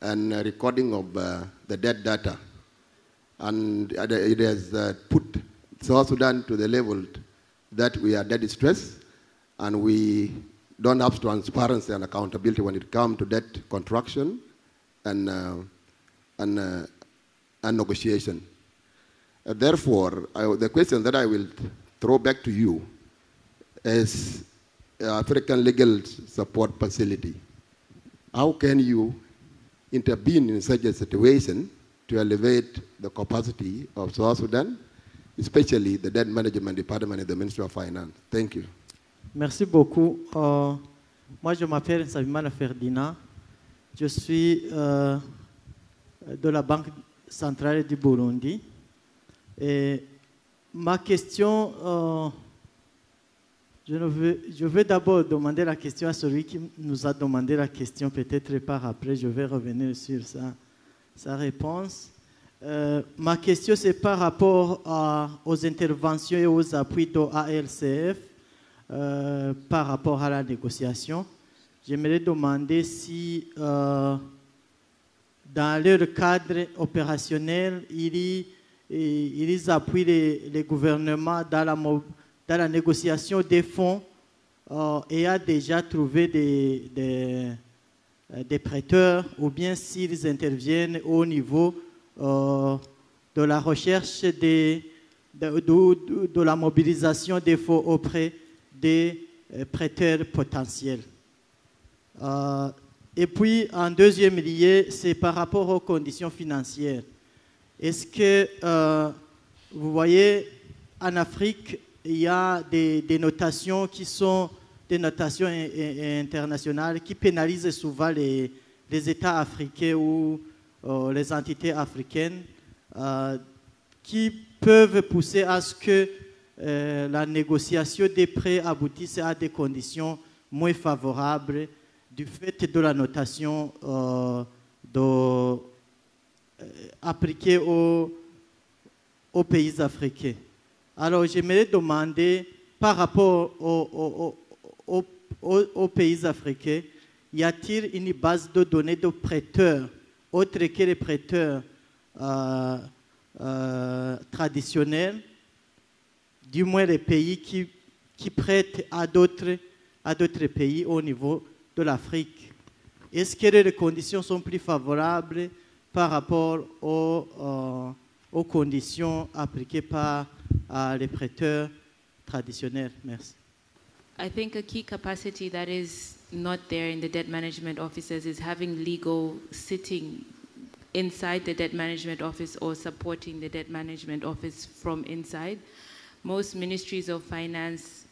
and recording of the debt data. And it has put South Sudan to the level that we are debt stressed, and we don't have transparency and accountability when it comes to debt contraction and negotiation. Therefore, the question that I will throw back to you is African Legal Support Facility. How can you intervene in such a situation to elevate the capacity of South Sudan, especially the debt management department in the Ministry of Finance? Thank you. Merci beaucoup. Moi, je m'appelle Savimana Ferdinand. Je suis de la Banque centrale du Burundi. Et ma question, je vais d'abord demander la question à celui qui nous a demandé la question. Peut-être par après, je vais revenir sur sa réponse. Ma question, c'est par rapport aux interventions et aux appuis de ALCF par rapport à la négociation. J'aimerais demander si, dans leur cadre opérationnel, ils appuient les gouvernements dans la négociation des fonds et a déjà trouvé des prêteurs, ou bien s'ils interviennent au niveau de la recherche de la mobilisation des fonds auprès des prêteurs potentiels. Et puis, en deuxième lieu, c'est par rapport aux conditions financières. Est-ce que vous voyez, en Afrique, il y a des notations qui sont des notations internationales qui pénalisent souvent les États africains ou les entités africaines qui peuvent pousser à ce que la négociation des prêts aboutisse à des conditions moins favorables du fait de la notation appliquée aux pays africains. Alors, j'aimerais demander, par rapport aux pays africains, y a-t-il une base de données de prêteurs, autres que les prêteurs traditionnels, du moins les pays qui prêtent à d'autres pays au niveau de l'Afrique? Est-ce que les conditions sont plus favorables par rapport aux conditions appliquées par les prêteurs traditionnels? Merci. I think a key capacity that is not there in the debt management offices is having legal sitting inside the debt management office or supporting the debt management office from inside. Most ministries of finance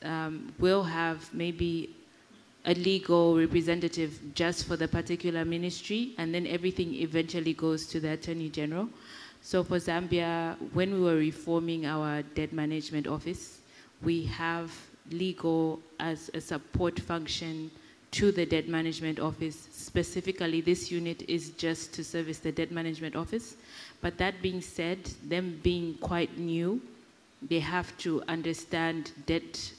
will have maybe a legal representative just for the particular ministry, and then everything eventually goes to the Attorney General. So for Zambia, when we were reforming our debt management office, we have legal as a support function to the debt management office. Specifically, this unit is just to service the debt management office. But that being said, them being quite new, they have to understand debt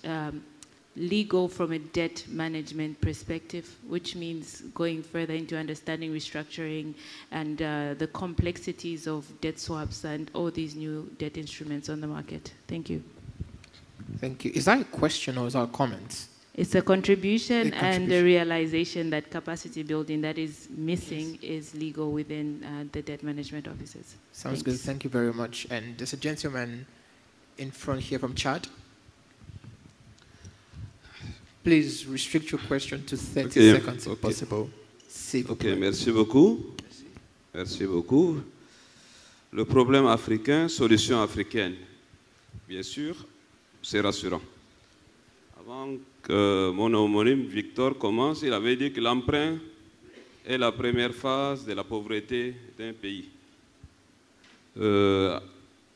legal from a debt management perspective, which means going further into understanding restructuring and the complexities of debt swaps and all these new debt instruments on the market. Thank you. Thank you. Is that a question or is that a comment? It's a contribution and a realization that capacity building that is missing is legal within the debt management offices. Sounds good. Thank you very much. And there's a gentleman in front here from Chad. Please restrict your question to 30 seconds if possible. Merci beaucoup. Merci beaucoup. Le problème africain, solution africaine. Bien sûr, c'est rassurant. Avant que mon homonyme Victor commence, il avait dit que l'emprunt est la première phase de la pauvreté d'un pays.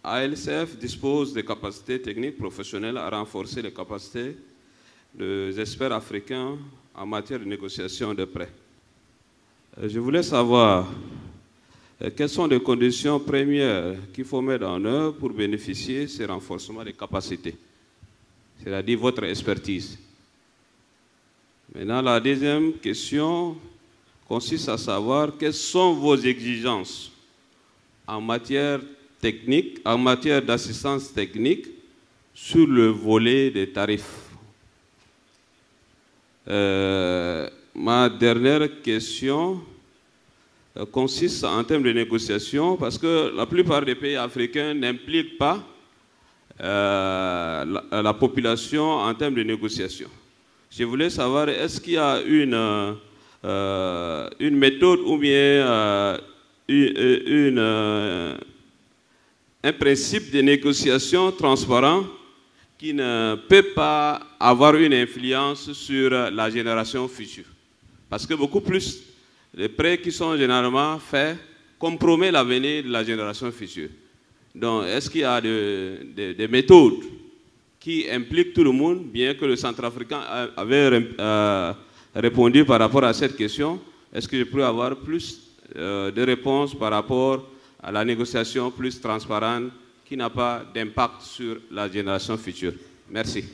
ALCF dispose de capacités techniques professionnelles à renforcer les capacités des experts africains en matière de négociation de prêts. Je voulais savoir quelles sont les conditions premières qu'il faut mettre en œuvre pour bénéficier de ce renforcement des capacités, c'est-à-dire votre expertise. Maintenant, la deuxième question consiste à savoir quelles sont vos exigences en matière technique, en matière d'assistance technique sur le volet des tarifs. Ma dernière question consiste en termes de négociation, parce que la plupart des pays africains n'impliquent pas la population en termes de négociation. Je voulais savoir, est-ce qu'il y a une méthode ou bien un principe de négociation transparent qui ne peut pas avoir une influence sur la génération future. Parce que beaucoup plus, les prêts qui sont généralement faits compromettent l'avenir de la génération future. Donc, est-ce qu'il y a des méthodes qui impliquent tout le monde, bien que le Centrafricain avait répondu par rapport à cette question? Est-ce que je peux avoir plus de réponses par rapport à la négociation plus transparente qui n'a pas d'impact sur la génération future? Merci.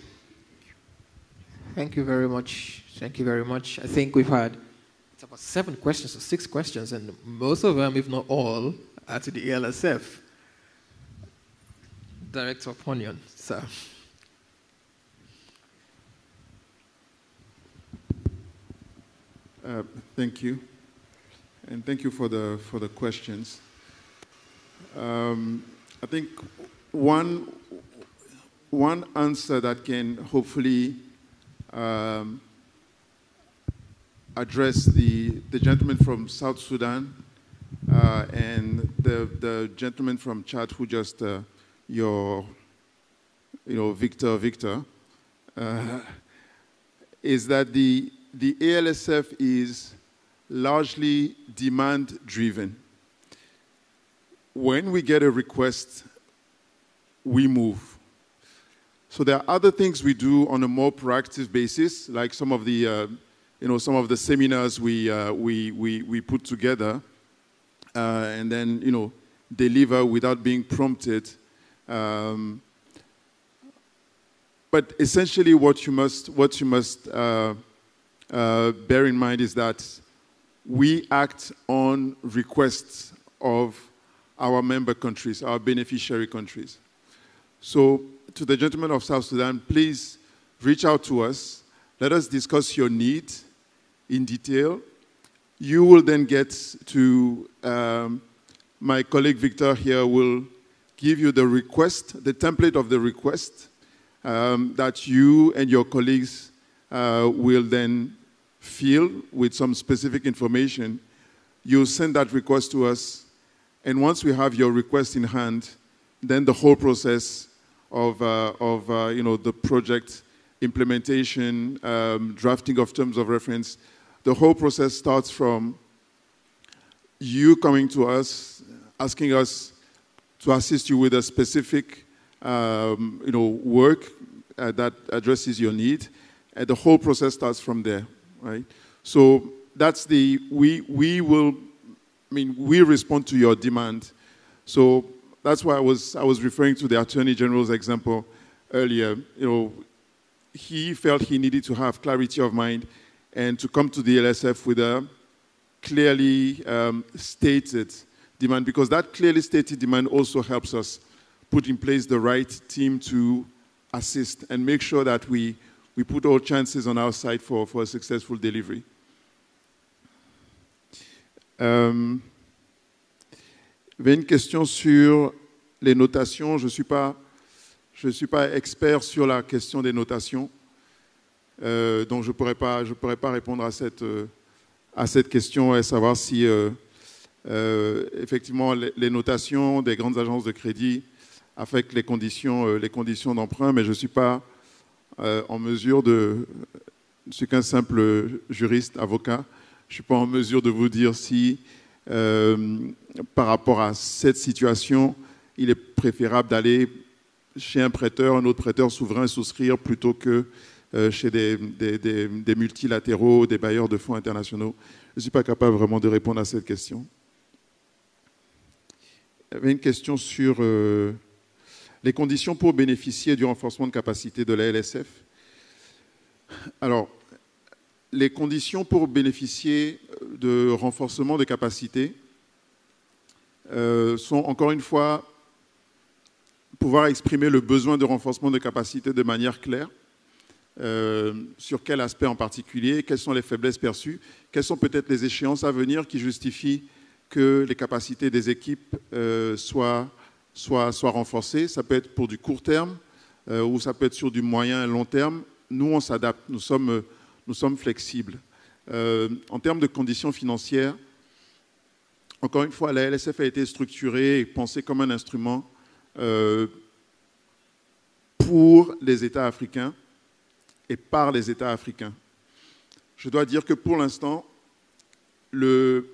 Thank you very much. Thank you very much. I think we've had about 7 questions or 6 questions, and most of them, if not all, are to the ELSF. Director Opinion, sir. Thank you, and thank you for the questions. I think one answer that can hopefully address the gentleman from South Sudan and the gentleman from Chad who just Victor, is that the ALSF is largely demand-driven. When we get a request, we move. So there are other things we do on a more proactive basis, like some of the, some of the seminars we put together, and then, deliver without being prompted. But essentially, what you must bear in mind is that we act on requests of our member countries, our beneficiary countries. So, to the gentlemen of South Sudan, please reach out to us. Let us discuss your need in detail. You will then get to, my colleague Victor here will give you the request, the template of the request that you and your colleagues will then fill with some specific information. You'll send that request to us, and once we have your request in hand, then the whole process of the project implementation, drafting of terms of reference, the whole process starts from you coming to us, asking us to assist you with a specific work that addresses your need, and the whole process starts from there, right? So that's we respond to your demand. So that's why I was referring to the Attorney General's example earlier. He felt he needed to have clarity of mind and to come to the LSF with a clearly stated demand, because that clearly stated demand also helps us put in place the right team to assist and make sure that we put all chances on our side for a successful delivery. Il y avait une question sur les notations. Je suis pas expert sur la question des notations, donc je pourrais pas répondre à cette question et savoir si effectivement les notations des grandes agences de crédit affectent les conditions d'emprunt, mais je suis pas en mesure je suis qu'un simple juriste, avocat. Je ne suis pas en mesure de vous dire si, par rapport à cette situation, il est préférable d'aller chez un autre prêteur souverain souscrire plutôt que chez des multilatéraux, des bailleurs de fonds internationaux. Je ne suis pas capable vraiment de répondre à cette question. Il y avait une question sur les conditions pour bénéficier du renforcement de capacité de la LSF. Alors, les conditions pour bénéficier de renforcement de capacité sont, encore une fois, pouvoir exprimer le besoin de renforcement de capacité de manière claire, sur quel aspect en particulier, quelles sont les faiblesses perçues, quelles sont peut-être les échéances à venir qui justifient que les capacités des équipes soient renforcées. Ça peut être pour du court terme ou ça peut être sur du moyen et long terme. Nous, on s'adapte, nous sommes flexibles. En termes de conditions financières, encore une fois, la LSF a été structurée et pensée comme un instrument pour les États africains et par les États africains. Je dois dire que pour l'instant, le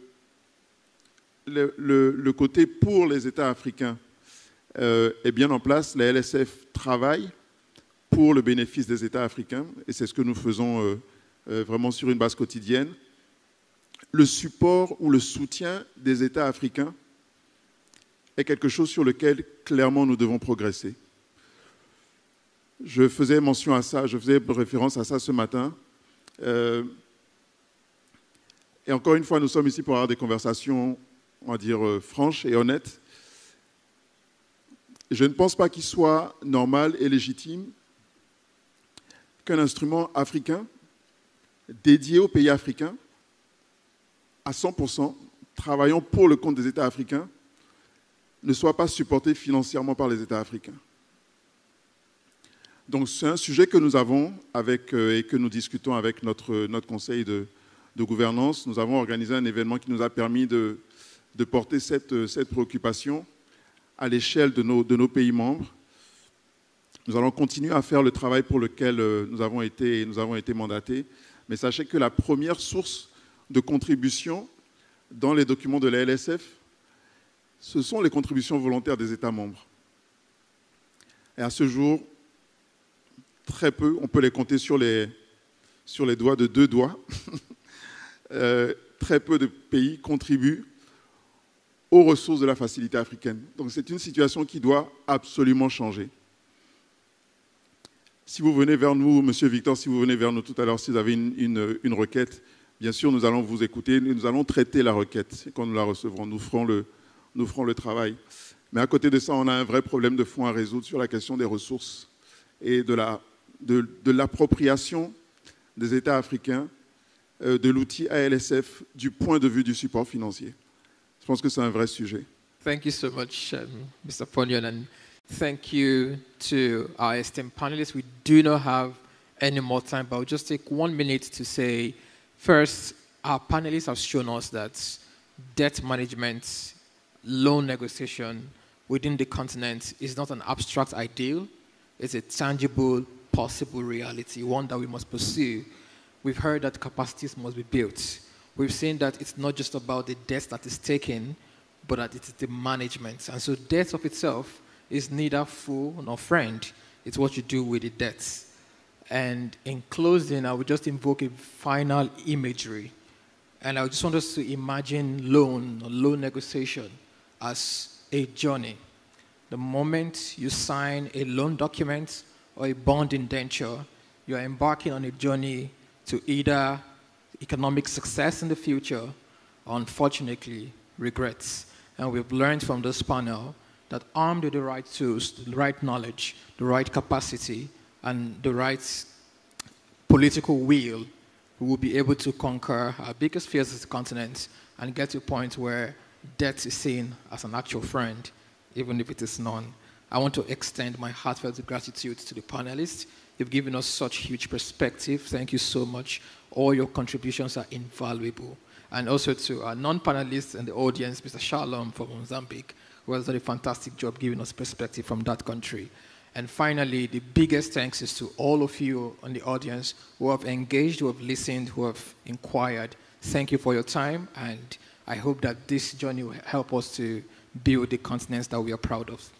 côté pour les États africains est bien en place. La LSF travaille pour le bénéfice des États africains, et c'est ce que nous faisons vraiment sur une base quotidienne. Le support ou le soutien des États africains est quelque chose sur lequel, clairement, nous devons progresser. Je faisais mention à ça, je faisais référence à ça ce matin. Et encore une fois, nous sommes ici pour avoir des conversations, on va dire, franches et honnêtes. Je ne pense pas qu'il soit normal et légitime qu'un instrument africain dédié aux pays africains, à 100%, travaillant pour le compte des États africains, ne soit pas supporté financièrement par les États africains. Donc c'est un sujet que nous avons et que nous discutons avec notre conseil de gouvernance. Nous avons organisé un événement qui nous a permis de porter cette préoccupation à l'échelle de nos pays membres. Nous allons continuer à faire le travail pour lequel nous avons été mandatés. Mais sachez que la première source de contribution dans les documents de la LSF, ce sont les contributions volontaires des États membres. Et à ce jour, très peu, on peut les compter sur les doigts de 2 doigts. Très peu de pays contribuent aux ressources de la facilité africaine. Donc c'est une situation qui doit absolument changer. Si vous venez vers nous, Monsieur Victor, si vous venez vers nous tout à l'heure, si vous avez une requête, bien sûr, nous allons vous écouter, nous allons traiter la requête. Et quand nous la recevrons, nous ferons le travail. Mais à côté de ça, on a un vrai problème de fond à résoudre sur la question des ressources et de l'appropriation des États africains de l'outil ALSF du point de vue du support financier. Je pense que c'est un vrai sujet. Thank you so much, Mr. Ponyon, and thank you to our esteemed panelists. We do not have any more time, but I'll just take 1 minute to say, first, our panelists have shown us that debt management, loan negotiation within the continent is not an abstract ideal. It's a tangible, possible reality, one that we must pursue. We've heard that capacities must be built. We've seen that it's not just about the debt that is taken, but that it is the management. And so debt of itself is neither foe nor friend. It's what you do with the debts. And in closing, I would just invoke a final imagery. And I just want us to imagine loan or loan negotiation as a journey. The moment you sign a loan document or a bond indenture, you are embarking on a journey to either economic success in the future or, unfortunately, regrets. And we've learned from this panel that armed with the right tools, the right knowledge, the right capacity, and the right political will, we will be able to conquer our biggest fears as a continent and get to a point where debt is seen as an actual friend, even if it is none. I want to extend my heartfelt gratitude to the panelists. You've given us such huge perspective. Thank you so much. All your contributions are invaluable. And also to our non-panelists and the audience, Mr. Shalom from Mozambique, who has done a fantastic job giving us perspective from that country. And finally, the biggest thanks is to all of you on the audience who have engaged, who have listened, who have inquired. Thank you for your time, and I hope that this journey will help us to build the continents that we are proud of.